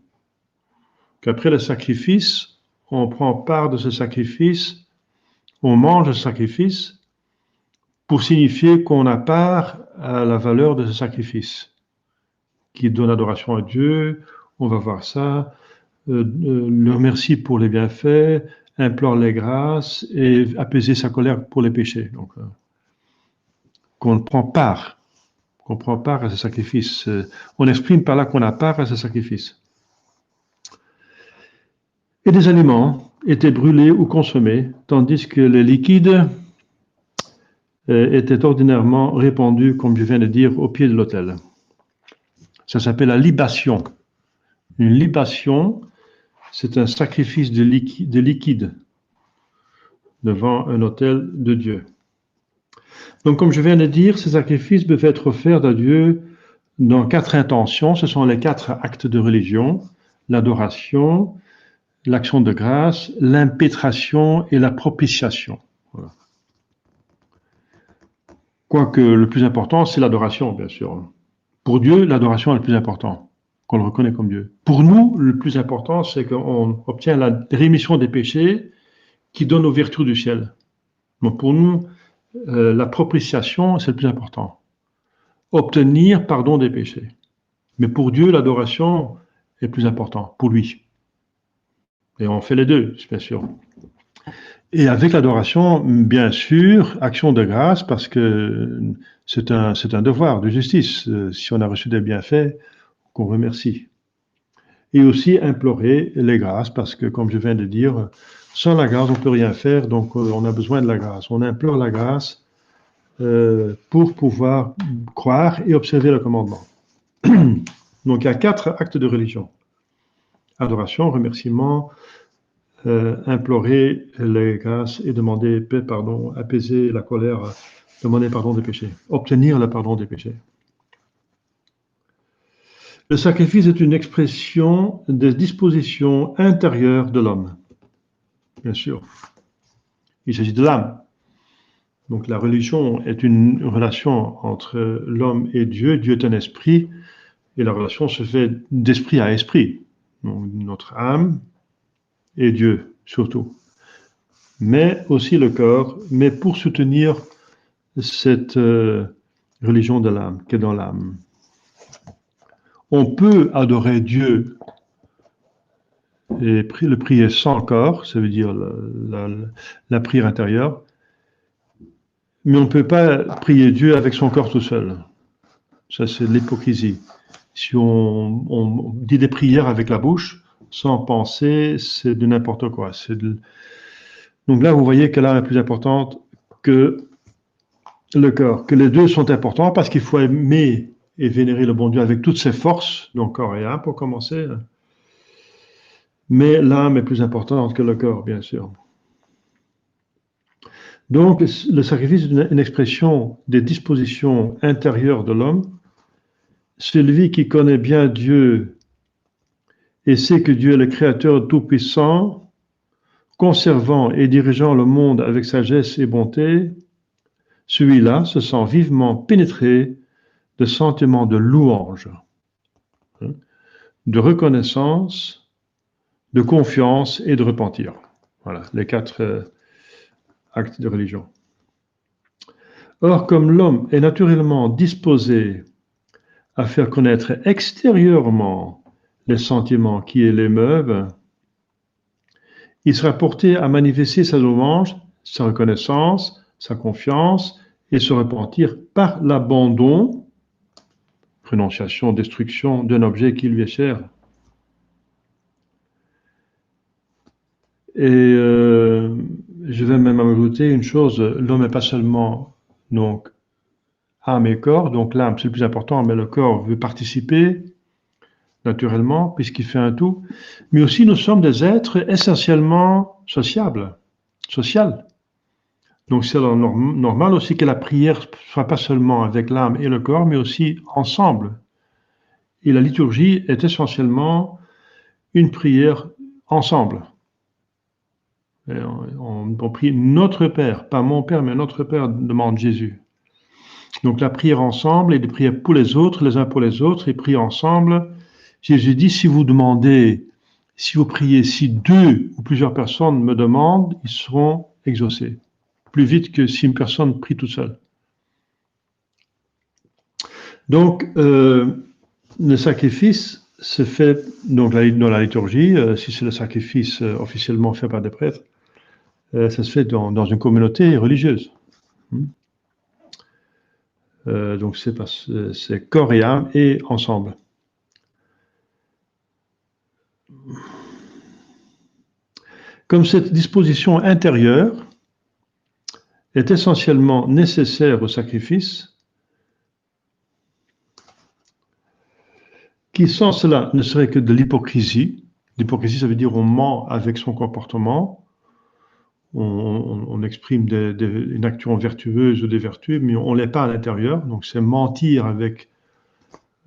Qu'après le sacrifice, on prend part de ce sacrifice, on mange le sacrifice pour signifier qu'on a part à la valeur de ce sacrifice, qui donne adoration à Dieu, on va voir ça, le remercie pour les bienfaits, implore les grâces et apaiser sa colère pour les péchés. Donc, qu'on prend part à ce sacrifice. On exprime par là qu'on a part à ce sacrifice. Et des aliments étaient brûlés ou consommés, tandis que les liquides étaient ordinairement répandus, comme je viens de dire, au pied de l'autel. Ça s'appelle la libation. Une libation, c'est un sacrifice de liquide devant un autel de Dieu. Donc, comme je viens de dire, ces sacrifices peuvent être offerts à Dieu dans 4 intentions. Ce sont les 4 actes de religion, l'adoration, l'action de grâce, l'impétration et la propitiation. Voilà. Quoique le plus important, c'est l'adoration, bien sûr. Pour Dieu, l'adoration est le plus important, qu'on le reconnaît comme Dieu. Pour nous, le plus important, c'est qu'on obtient la rémission des péchés qui donne aux vertus du ciel. Donc pour nous, la propitiation, c'est le plus important. Obtenir pardon des péchés. Mais pour Dieu, l'adoration est plus important, pour lui. Et on fait les deux, bien sûr. Et avec l'adoration, bien sûr, action de grâce, parce que c'est un devoir de justice. Si on a reçu des bienfaits, qu'on remercie. Et aussi implorer les grâces, parce que, comme je viens de dire, sans la grâce, on ne peut rien faire, donc on a besoin de la grâce. On implore la grâce pour pouvoir croire et observer le commandement. Donc il y a 4 actes de religion. Adoration, remerciement, implorer les grâces et demander paix, pardon, apaiser la colère Demander pardon des péchés. Obtenir le pardon des péchés. Le sacrifice est une expression des dispositions intérieures de l'homme. Bien sûr. Il s'agit de l'âme. Donc la religion est une relation entre l'homme et Dieu. Dieu est un esprit et la relation se fait d'esprit à esprit. Donc notre âme et Dieu surtout. Mais aussi le corps, mais pour soutenir cette religion de l'âme, qui est dans l'âme. On peut adorer Dieu et le prier sans corps, ça veut dire la prière intérieure, mais on ne peut pas prier Dieu avec son corps tout seul. Ça, c'est de l'hypocrisie. Si on dit des prières avec la bouche, sans penser, c'est de n'importe quoi. Donc là, vous voyez que l'âme est plus importante que le corps, que les deux sont importants parce qu'il faut aimer et vénérer le bon Dieu avec toutes ses forces, donc corps et âme pour commencer. Mais l'âme est plus importante que le corps, bien sûr. Donc, le sacrifice est une expression des dispositions intérieures de l'homme. Celui qui connaît bien Dieu et sait que Dieu est le Créateur tout-puissant, conservant et dirigeant le monde avec sagesse et bonté, celui-là se sent vivement pénétré de sentiments de louange, de reconnaissance, de confiance et de repentir. Voilà, les 4 actes de religion. Or, comme l'homme est naturellement disposé à faire connaître extérieurement les sentiments qui l'émeuvent, il sera porté à manifester sa louange, sa reconnaissance, sa confiance et se repentir par l'abandon, renonciation, destruction d'un objet qui lui est cher. Et je vais même ajouter une chose, l'homme n'est pas seulement donc âme et corps, donc l'âme c'est le plus important, mais le corps veut participer naturellement puisqu'il fait un tout, mais aussi nous sommes des êtres essentiellement sociables, social. Donc c'est normal aussi que la prière soit pas seulement avec l'âme et le corps, mais aussi ensemble. Et la liturgie est essentiellement une prière ensemble. On prie notre Père, pas mon Père, mais notre Père, demande Jésus. Donc la prière ensemble et de prier pour les autres, les uns pour les autres, et prier ensemble. Jésus dit, si vous demandez, si vous priez, si 2 ou plusieurs personnes me demandent, ils seront exaucés. Plus vite que si une personne prie toute seule. Donc, le sacrifice se fait donc dans la liturgie, si c'est le sacrifice officiellement fait par des prêtres, ça se fait dans une communauté religieuse. Donc c'est corps et âme et ensemble. Comme cette disposition intérieure est essentiellement nécessaire au sacrifice, qui sans cela ne serait que de l'hypocrisie. L'hypocrisie, ça veut dire on ment avec son comportement, on exprime une action vertueuse ou des vertus, mais on ne l'est pas à l'intérieur, donc c'est mentir avec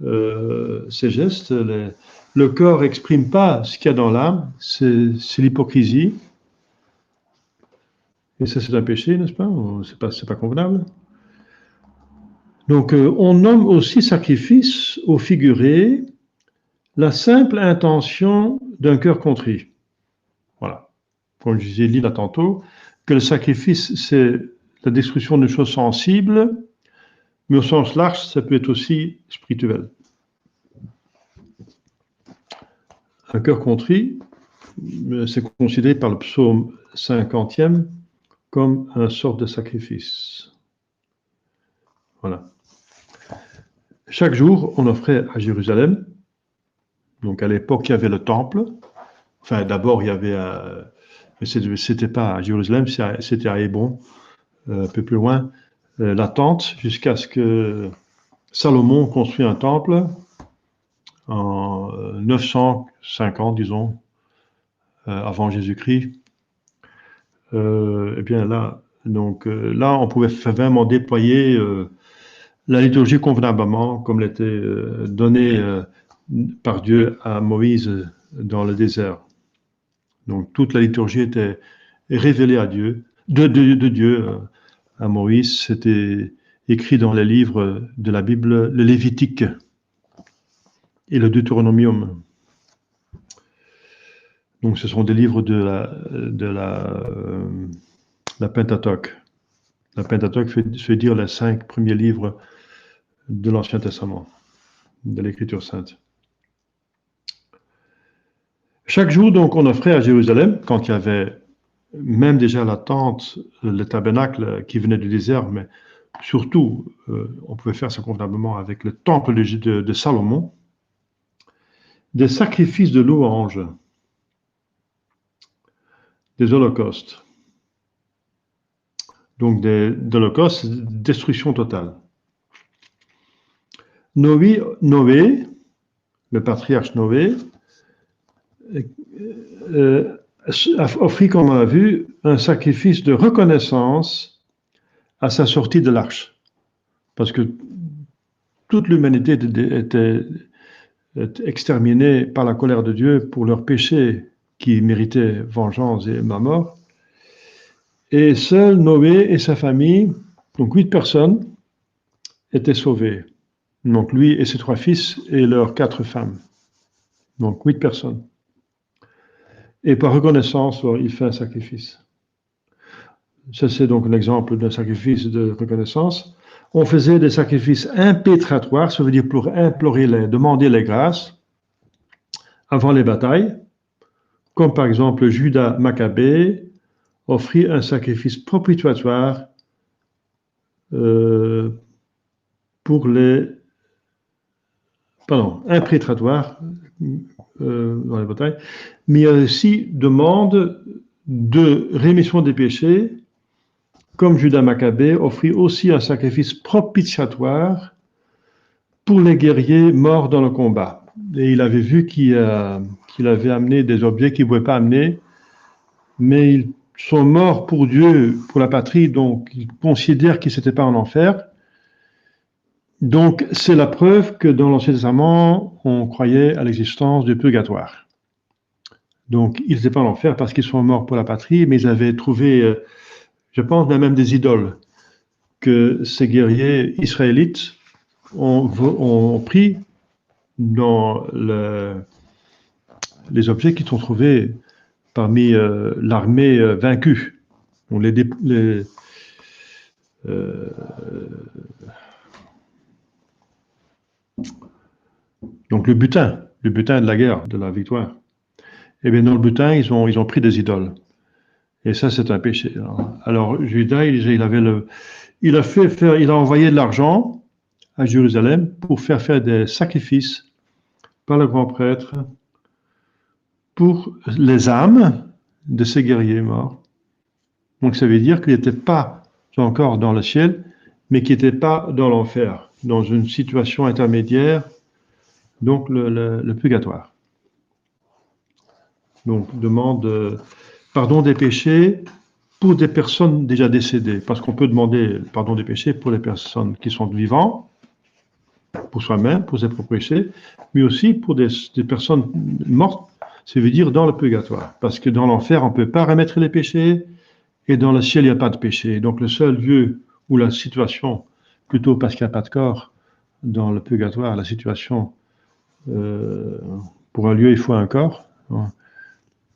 ses gestes. Le corps n'exprime pas ce qu'il y a dans l'âme, c'est l'hypocrisie. Et ça, c'est un péché, n'est-ce pas? C'est pas convenable. Donc, on nomme aussi sacrifice au figuré la simple intention d'un cœur contrit. Voilà. Comme je disais, là tantôt, que le sacrifice, c'est la destruction d'une chose sensible, mais au sens large, ça peut être aussi spirituel. Un cœur contrit, c'est considéré par le psaume 50e comme une sorte de sacrifice. Voilà. Chaque jour, on offrait à Jérusalem. Donc à l'époque, il y avait le temple. Enfin, d'abord, il y avait, mais c'était pas à Jérusalem, c'était à Hébron, un peu plus loin, la tente, jusqu'à ce que Salomon construise un temple en 950, disons, avant Jésus-Christ. Eh bien là, Donc là, on pouvait vraiment déployer la liturgie convenablement, comme elle était donnée par Dieu à Moïse dans le désert. Donc toute la liturgie était révélée à Dieu, de Dieu à Moïse. C'était écrit dans les livres de la Bible, le Lévitique et le Deutéronomium. Donc ce sont des livres de la Pentateuque. La Pentateuque fait dire les 5 premiers livres de l'Ancien Testament, de l'Écriture sainte. Chaque jour, donc, on offrait à Jérusalem, quand il y avait même déjà la tente, le tabernacle qui venait du désert, mais surtout, on pouvait faire ça convenablement avec le temple de Salomon, des sacrifices de louange, des holocaustes. Donc, des holocaustes, destruction totale. Noé, le patriarche Noé, offrit, comme on l'a vu, un sacrifice de reconnaissance à sa sortie de l'arche. Parce que toute l'humanité était exterminée par la colère de Dieu pour leurs péchés qui méritaient vengeance et la mort. Et seul Noé et sa famille, donc 8 personnes, étaient sauvées. Donc lui et ses 3 fils et leurs 4 femmes. Donc 8 personnes. Et par reconnaissance, il fait un sacrifice. Ça, c'est donc l'exemple d'un sacrifice de reconnaissance. On faisait des sacrifices impétratoires, ça veut dire pour demander les grâces avant les batailles, comme par exemple Judas Maccabée offrit un sacrifice propitiatoire impétratoire dans les batailles, mais il y a aussi demande de rémission des péchés, comme Judas Maccabée offrit aussi un sacrifice propitiatoire pour les guerriers morts dans le combat. Et il avait vu qu'il avait amené des objets qu'il ne pouvait pas amener, mais ils sont morts pour Dieu, pour la patrie, donc ils considèrent qu'ils n'étaient pas en enfer. Donc c'est la preuve que dans l'Ancien Testament, on croyait à l'existence du purgatoire. Donc ils n'étaient pas en enfer parce qu'ils sont morts pour la patrie, mais ils avaient trouvé, je pense même des idoles, que ces guerriers israélites ont pris dans les objets qui sont trouvés parmi l'armée vaincue. Donc donc le butin de la guerre, de la victoire. Et bien dans le butin, ils ont pris des idoles. Et ça, c'est un péché. Alors Judas, il a envoyé de l'argent à Jérusalem pour faire des sacrifices par le grand prêtre pour les âmes de ces guerriers morts. Donc ça veut dire qu'il n'était pas encore dans le ciel, mais qu'il n'était pas dans l'enfer, dans une situation intermédiaire, donc le purgatoire. Donc demande pardon des péchés pour des personnes déjà décédées, parce qu'on peut demander pardon des péchés pour les personnes qui sont vivantes, pour soi-même, pour ses propres péchés, mais aussi pour des personnes mortes, ça veut dire dans le purgatoire, parce que dans l'enfer, on ne peut pas remettre les péchés, et dans le ciel, il n'y a pas de péché. Donc le seul lieu où la situation, plutôt parce qu'il n'y a pas de corps, dans le purgatoire, la situation, pour un lieu, il faut un corps.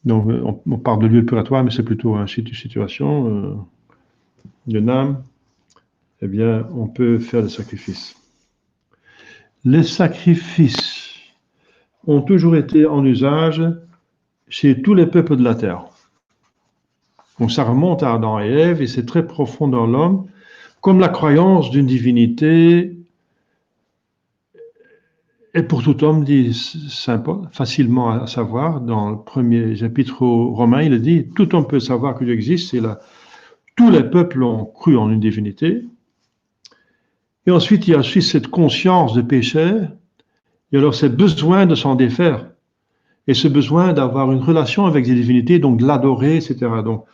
Donc on parle de lieu purgatoire, mais c'est plutôt une situation d'une âme. Eh bien, on peut faire des sacrifices. Les sacrifices ont toujours été en usage chez tous les peuples de la terre. Donc ça remonte à Adam et Ève et c'est très profond dans l'homme, comme la croyance d'une divinité est pour tout homme, dit saint Paul, facilement à savoir. Dans le premier chapitre aux Romains, il dit « Tout homme peut savoir que Dieu existe » et là, tous les peuples ont cru en une divinité. Et ensuite, il y a aussi cette conscience de péché, et alors ce besoin de s'en défaire, et ce besoin d'avoir une relation avec des divinités, donc de l'adorer, etc. Donc,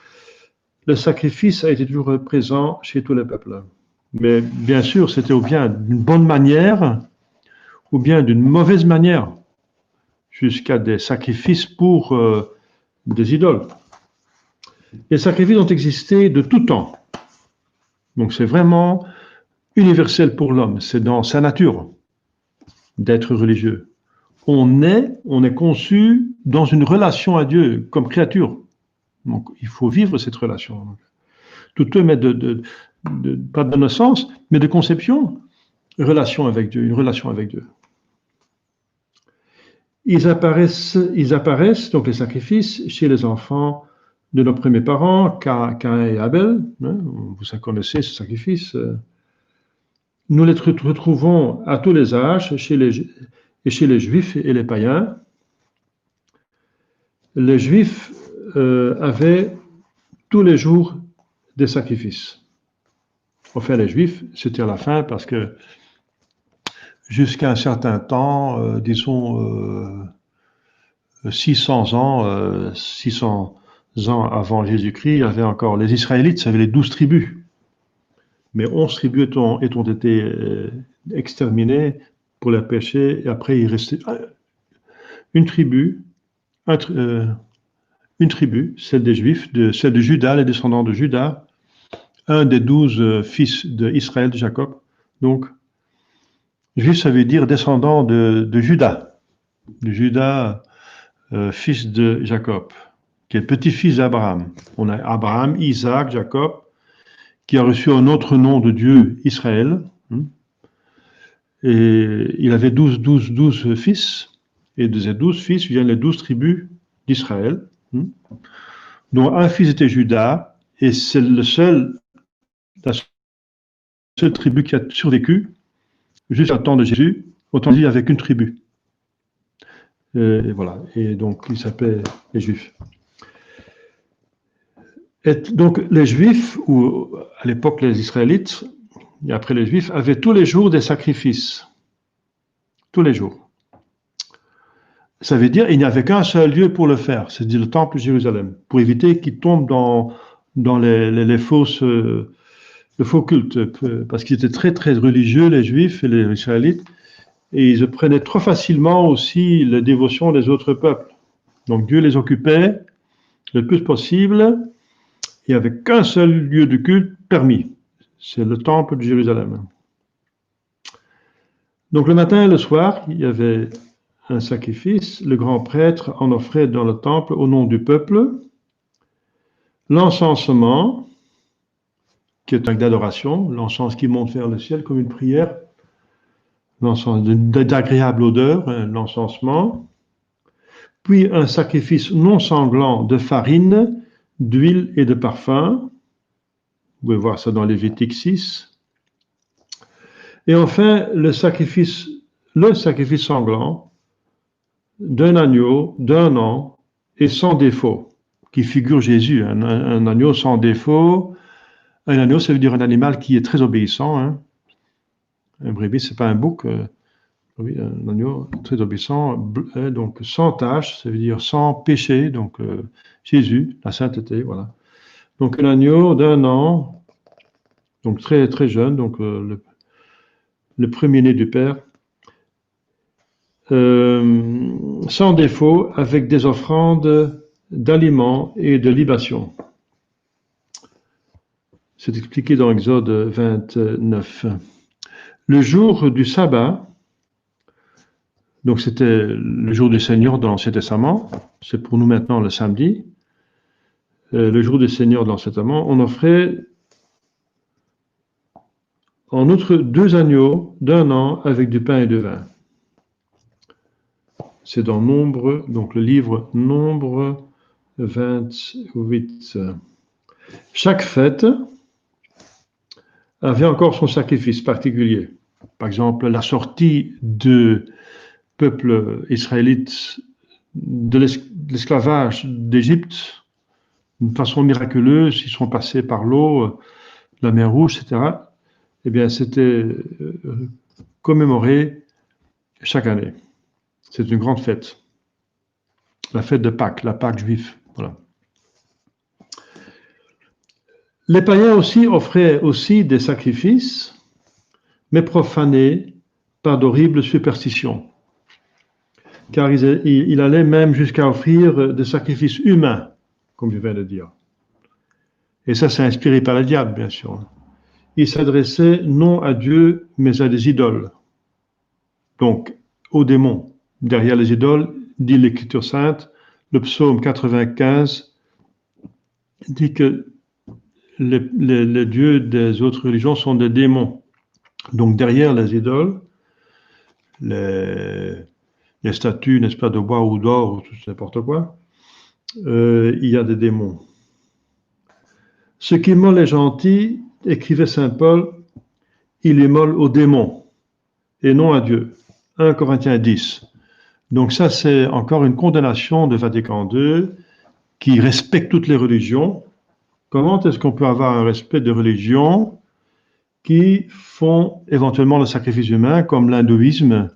le sacrifice a été toujours présent chez tous les peuples. Mais bien sûr, c'était ou bien d'une bonne manière, ou bien d'une mauvaise manière, jusqu'à des sacrifices pour des idoles. Les sacrifices ont existé de tout temps. Donc c'est vraiment universel pour l'homme, c'est dans sa nature d'être religieux. On est conçu dans une relation à Dieu comme créature. Donc il faut vivre cette relation. Tout eux, mais pas de naissance, mais de conception, relation avec Dieu, une relation avec Dieu. Ils apparaissent, donc les sacrifices, chez les enfants de nos premiers parents, Caïn et Abel. Vous connaissez ce sacrifice. Nous les retrouvons à tous les âges, chez les Juifs et les païens. Les Juifs avaient tous les jours des sacrifices. Enfin, les Juifs, c'était à la fin parce que jusqu'à un certain temps, disons 600 ans avant Jésus-Christ, il y avait encore les Israélites, ça avait les 12 tribus. Mais 11 tribus ont été exterminées pour les péchés, et après il restait une tribu, celle des Juifs, celle de Judas, les descendants de Judas, un des 12 fils d'Israël, de Jacob. Donc, Juif, ça veut dire descendant de Judas. De Judas, fils de Jacob, qui est petit-fils d'Abraham. On a Abraham, Isaac, Jacob, qui a reçu un autre nom de Dieu, Israël. Et il avait 12 fils. Et de ces 12 fils viennent les 12 tribus d'Israël. Donc un fils était Judas, et c'est la seule tribu qui a survécu jusqu'à temps de Jésus, autant dire avec une tribu. Et voilà. Et donc il s'appelait les Juifs. Et donc les Juifs, ou à l'époque les Israélites, et après les Juifs, avaient tous les jours des sacrifices. Tous les jours. Ça veut dire qu'il n'y avait qu'un seul lieu pour le faire, c'est-à-dire le temple de Jérusalem, pour éviter qu'ils tombent dans les fausses, le faux culte, parce qu'ils étaient très très religieux, les Juifs et les Israélites, et ils prenaient trop facilement aussi la dévotion des autres peuples. Donc Dieu les occupait le plus possible, il n'y avait qu'un seul lieu de culte permis, c'est le temple de Jérusalem. Donc le matin et le soir, il y avait un sacrifice, le grand prêtre en offrait dans le temple au nom du peuple. L'encensement, qui est un acte d'adoration, l'encens qui monte vers le ciel comme une prière, l'encens d'agréable odeur, l'encensement, puis un sacrifice non sanglant de farine, d'huile et de parfum. Vous pouvez voir ça dans Lévitique 6. Et enfin, le sacrifice sanglant d'un agneau, d'un an, et sans défaut, qui figure Jésus, un agneau sans défaut. Un agneau, ça veut dire un animal qui est très obéissant. Un brebis, c'est pas un bouc. Oui, un agneau très obéissant, donc sans tache, ça veut dire sans péché, donc Jésus, la sainteté, voilà. Donc un agneau d'un an, donc très très jeune, donc le premier-né du Père, sans défaut, avec des offrandes d'aliments et de libations. C'est expliqué dans Exode 29. Le jour du sabbat, donc c'était le jour du Seigneur dans l'Ancien Testament, c'est pour nous maintenant le samedi, le jour du Seigneur dans l'Ancien Testament, on offrait en outre 2 agneaux d'un an avec du pain et du vin. C'est dans Nombre, donc le livre Nombre 28. Chaque fête avait encore son sacrifice particulier. Par exemple, la sortie du peuple israélite de l'esclavage d'Égypte, d'une façon miraculeuse, ils sont passés par l'eau, la mer Rouge, etc. Eh bien, c'était commémoré chaque année. C'est une grande fête. La fête de Pâques, la Pâques juive. Voilà. Les païens aussi offraient aussi des sacrifices, mais profanés par d'horribles superstitions. Car il allait même jusqu'à offrir des sacrifices humains, comme je viens de dire. Et ça, c'est inspiré par le diable, bien sûr. Il s'adressait non à Dieu, mais à des idoles. Donc, aux démons. Derrière les idoles, dit l'Écriture sainte, le psaume 95 dit que les dieux des autres religions sont des démons. Donc, derrière les idoles, les statues, n'est-ce pas, de bois ou d'or, ou tout n'importe quoi, il y a des démons. Ce qui immole les gentils, écrivait saint Paul, il immole aux démons et non à Dieu. 1 Corinthiens 10. Donc ça, c'est encore une condamnation de Vatican II qui respecte toutes les religions. Comment est-ce qu'on peut avoir un respect de religions qui font éventuellement le sacrifice humain, comme l'hindouisme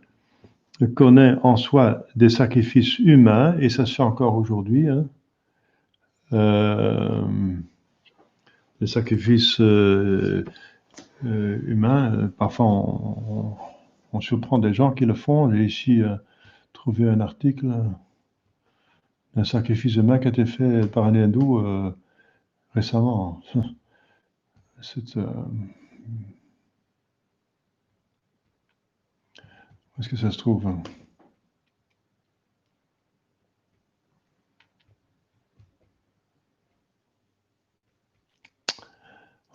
connaît en soi des sacrifices humains, et ça se fait encore aujourd'hui, hein. Les sacrifices humains, parfois on surprend des gens qui le font. J'ai ici trouvé un article d'un sacrifice humain qui a été fait par un hindou récemment. C'est, où est-ce que ça se trouve?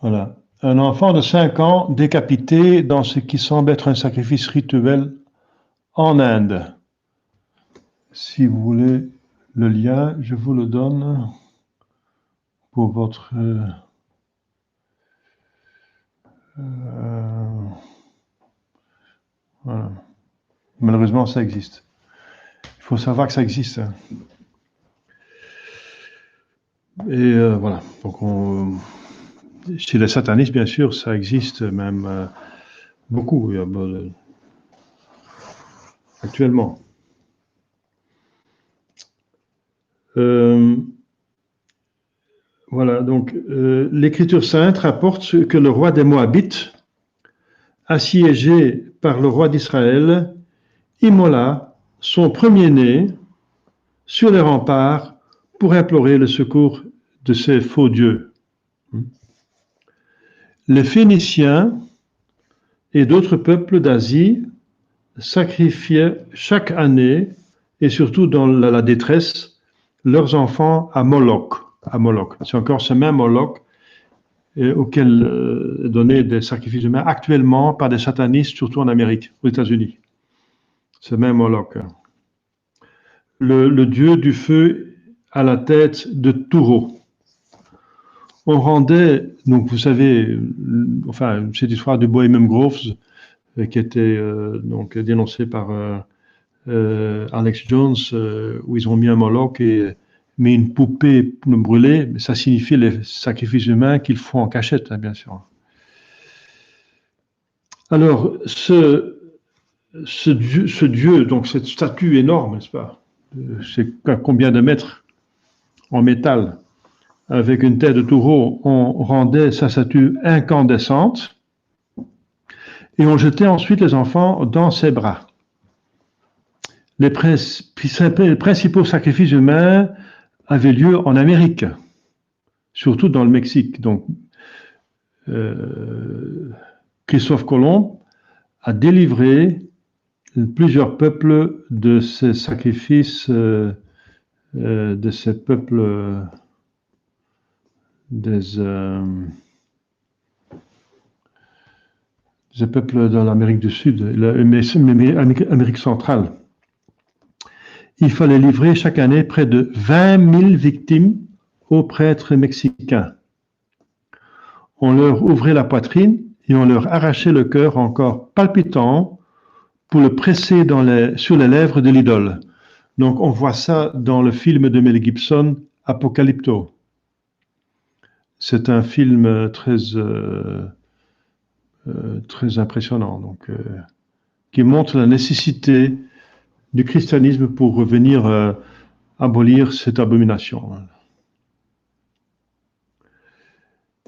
Voilà. Un enfant de 5 ans décapité dans ce qui semble être un sacrifice rituel en Inde. Si vous voulez le lien, je vous le donne pour votre... voilà. Malheureusement, ça existe. Il faut savoir que ça existe. Et voilà. Donc, chez les satanistes, bien sûr, ça existe même beaucoup actuellement. Voilà, donc l'Écriture sainte rapporte que le roi des Moabites, assiégé par le roi d'Israël, immola son premier-né sur les remparts pour implorer le secours de ces faux dieux. Les Phéniciens et d'autres peuples d'Asie sacrifiaient chaque année, et surtout dans la détresse, leurs enfants à Moloch. C'est encore ce même Moloch auquel donnaient des sacrifices humains actuellement par des satanistes, surtout en Amérique, aux États-Unis. Ce même Moloch. Le dieu du feu à la tête de taureau. On rendait, donc vous savez, enfin, cette histoire de Bohemian Groves, qui était donc dénoncée par Alex Jones, où ils ont mis un Moloch et mis une poupée brûlée, mais ça signifie les sacrifices humains qu'ils font en cachette, hein, bien sûr. Alors, ce dieu, donc cette statue énorme, n'est-ce pas? C'est combien de mètres en métal, avec une tête de taureau, on rendait sa statue incandescente et on jetait ensuite les enfants dans ses bras. Les principaux sacrifices humains avaient lieu en Amérique, surtout dans le Mexique. Donc, Christophe Colomb a délivré plusieurs peuples de ces sacrifices, de ces peuples des peuples de l'Amérique du Sud, l'Amérique centrale. Il fallait livrer chaque année près de 20 000 victimes aux prêtres mexicains. On leur ouvrait la poitrine et on leur arrachait le cœur encore palpitant pour le presser sur les lèvres de l'idole. Donc on voit ça dans le film de Mel Gibson, Apocalypto. C'est un film très impressionnant, donc, qui montre la nécessité du christianisme pour revenir abolir cette abomination.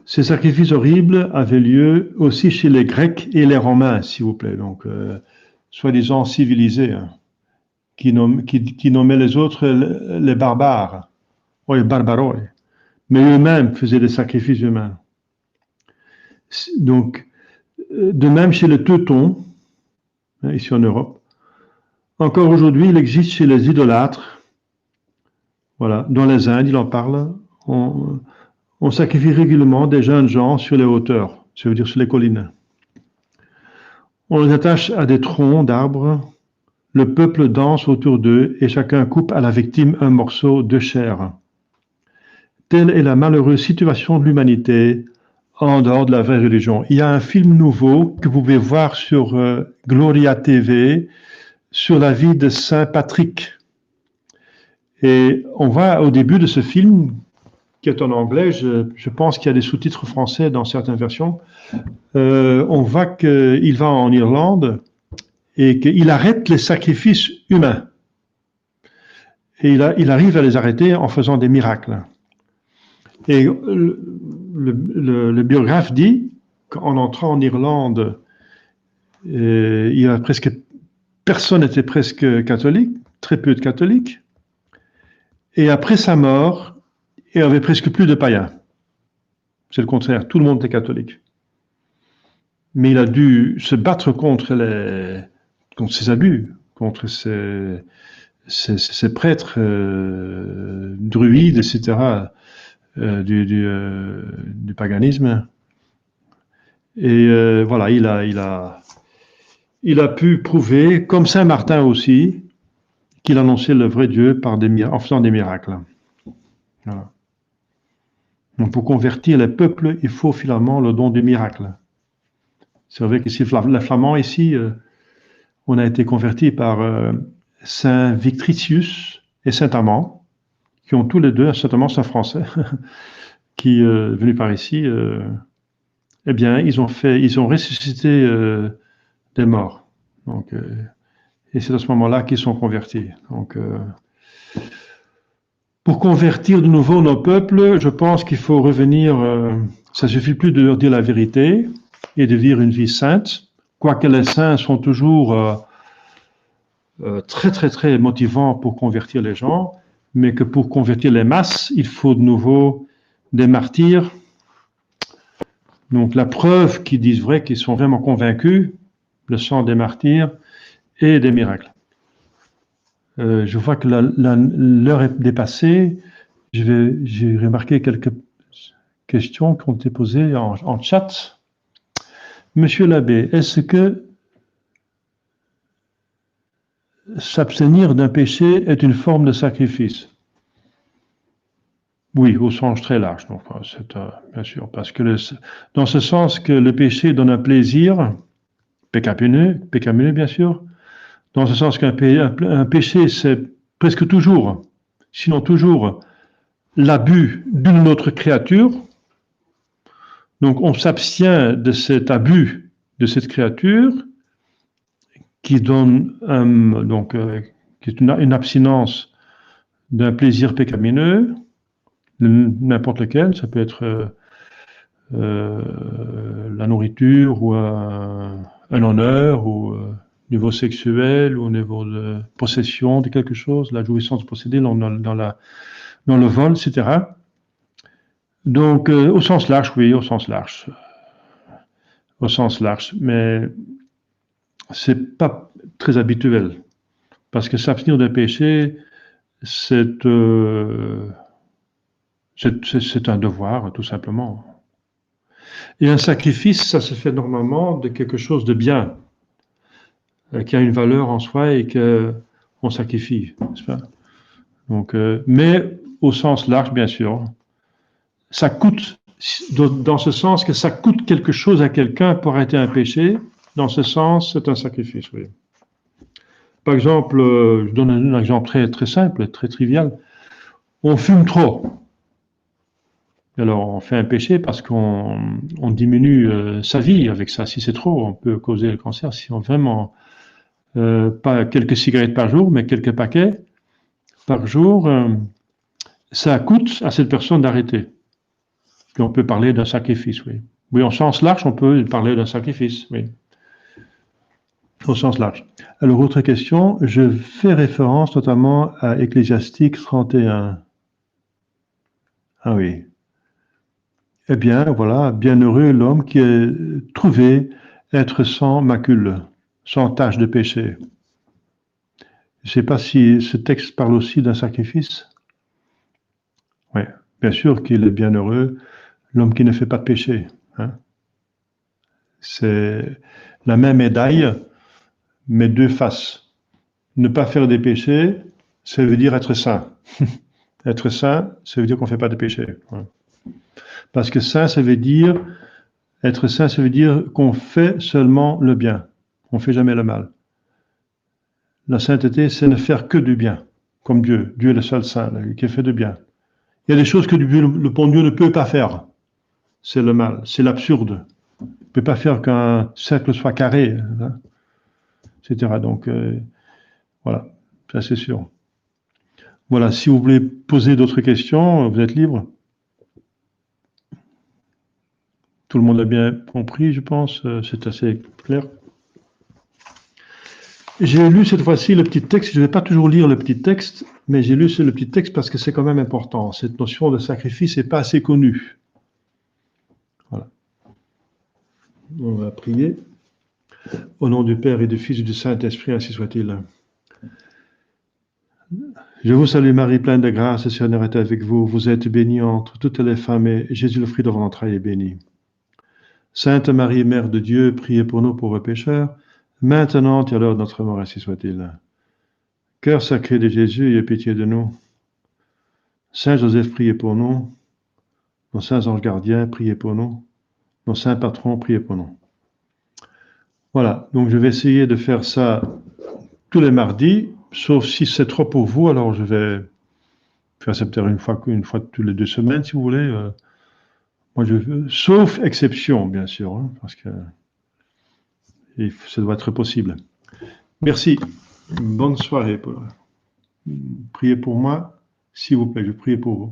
Ces sacrifices horribles avaient lieu aussi chez les Grecs et les Romains, s'il vous plaît, donc soi-disant civilisés, hein, qui nommaient les autres les barbares, ou les barbaroi, mais eux-mêmes faisaient des sacrifices humains. Donc, de même chez les Teutons, hein, ici en Europe, encore aujourd'hui, il existe chez les idolâtres, voilà, dans les Indes, il en parle, on sacrifie régulièrement des jeunes gens sur les hauteurs, ça veut dire sur les collines. On les attache à des troncs d'arbres, le peuple danse autour d'eux et chacun coupe à la victime un morceau de chair. Telle est la malheureuse situation de l'humanité en dehors de la vraie religion. Il y a un film nouveau que vous pouvez voir sur Gloria TV sur la vie de Saint Patrick. Et on voit au début de ce film, qui est en anglais, je pense qu'il y a des sous-titres français dans certaines versions, on voit qu'il va en Irlande et qu'il arrête les sacrifices humains. Et il arrive à les arrêter en faisant des miracles. Et le biographe dit qu'en entrant en Irlande, il y a presque personne n'était presque catholique, très peu de catholiques. Et après sa mort, il n'y avait presque plus de païens. C'est le contraire, tout le monde était catholique. Mais il a dû se battre contre ces abus, contre ces prêtres druides, etc., du paganisme. Et voilà, il a pu prouver, comme Saint Martin aussi, qu'il annonçait le vrai Dieu en faisant des miracles. Voilà. Donc pour convertir les peuples, il faut finalement le don du miracle. C'est vrai qu'ici, les Flamands, ici, on a été convertis par Saint Victricius et Saint Amand, qui ont tous les deux, Saint Amand, c'est un Français, qui est venu par ici, eh bien, ils ont ressuscité des morts. Donc, et c'est à ce moment-là qu'ils sont convertis. Donc, pour convertir de nouveau nos peuples, je pense qu'il faut revenir, ça ne suffit plus de leur dire la vérité et de vivre une vie sainte, quoique les saints sont toujours très, très, très motivants pour convertir les gens, mais que pour convertir les masses, il faut de nouveau des martyrs. Donc la preuve qu'ils disent vrai, qu'ils sont vraiment convaincus, le sang des martyrs et des miracles. Je vois que l'heure est dépassée. J'ai remarqué quelques questions qui ont été posées en chat. Monsieur l'abbé, est-ce que s'abstenir d'un péché est une forme de sacrifice? Oui, au sens très large, donc, bien sûr, parce que dans ce sens que le péché donne un plaisir, pécamineux bien sûr, dans ce sens qu'un péché, c'est presque toujours, sinon toujours, l'abus d'une autre créature. Donc on s'abstient de cet abus de cette créature qui donne qui est une abstinence d'un plaisir pécamineux, n'importe lequel, ça peut être la nourriture ou un honneur ou niveau sexuel ou au niveau de possession de quelque chose, la jouissance de posséder dans le vol, etc. Donc, au sens large, oui, au sens large. Au sens large, mais c'est pas très habituel. Parce que s'abstenir d'un péché, c'est un devoir, tout simplement. Et un sacrifice, ça se fait normalement de quelque chose de bien, qui a une valeur en soi et qu'on sacrifie, n'est-ce pas? Donc, mais au sens large, bien sûr, ça coûte, dans ce sens que ça coûte quelque chose à quelqu'un pour arrêter un péché, dans ce sens, c'est un sacrifice, oui. Par exemple, je donne un exemple très, très simple, très trivial. On fume trop. Alors, on fait un péché parce qu'on diminue sa vie avec ça. Si c'est trop, on peut causer le cancer. Si on vraiment, pas quelques cigarettes par jour, mais quelques paquets par jour, ça coûte à cette personne d'arrêter. Puis on peut parler d'un sacrifice, oui. Oui, en sens large, on peut parler d'un sacrifice, oui. Au sens large. Alors, autre question, je fais référence notamment à Ecclésiastique 31. Ah oui. Eh bien, voilà, bienheureux l'homme qui est trouvé être sans macule, sans tache de péché. Je ne sais pas si ce texte parle aussi d'un sacrifice. Oui, bien sûr qu'il est bienheureux l'homme qui ne fait pas de péché. Hein. C'est la même médaille, mais deux faces. Ne pas faire des péchés, ça veut dire être saint. Être saint, ça veut dire qu'on ne fait pas de péché. Ouais. Parce que saint, ça veut dire, être saint, ça veut dire qu'on fait seulement le bien. On ne fait jamais le mal. La sainteté, c'est ne faire que du bien, comme Dieu. Dieu est le seul saint, qui fait du bien. Il y a des choses que le bon Dieu ne peut pas faire. C'est le mal, c'est l'absurde. Il ne peut pas faire qu'un cercle soit carré, hein, etc. Donc, voilà, ça c'est sûr. Voilà, si vous voulez poser d'autres questions, vous êtes libre. Tout le monde a bien compris, je pense, c'est assez clair. J'ai lu cette fois-ci le petit texte, je ne vais pas toujours lire le petit texte, mais j'ai lu le petit texte parce que c'est quand même important. Cette notion de sacrifice n'est pas assez connue. Voilà. On va prier. Au nom du Père et du Fils et du Saint-Esprit, ainsi soit-il. Je vous salue Marie, pleine de grâce, le Seigneur est avec vous. Vous êtes bénie entre toutes les femmes et Jésus, le fruit de vos entrailles, est béni. Sainte Marie, Mère de Dieu, priez pour nous pauvres pécheurs, maintenant et à l'heure de notre mort, ainsi soit-il. Cœur sacré de Jésus, ayez pitié de nous. Saint Joseph, priez pour nous. Nos saints anges gardiens, priez pour nous. Nos saints patrons, priez pour nous. Voilà, donc je vais essayer de faire ça tous les mardis, sauf si c'est trop pour vous, alors je vais faire ça peut-être une fois toutes les 2 semaines, si vous voulez. Moi, sauf exception, bien sûr, hein, parce que ça doit être possible. Merci. Bonne soirée. Priez pour moi, s'il vous plaît, je prie pour vous.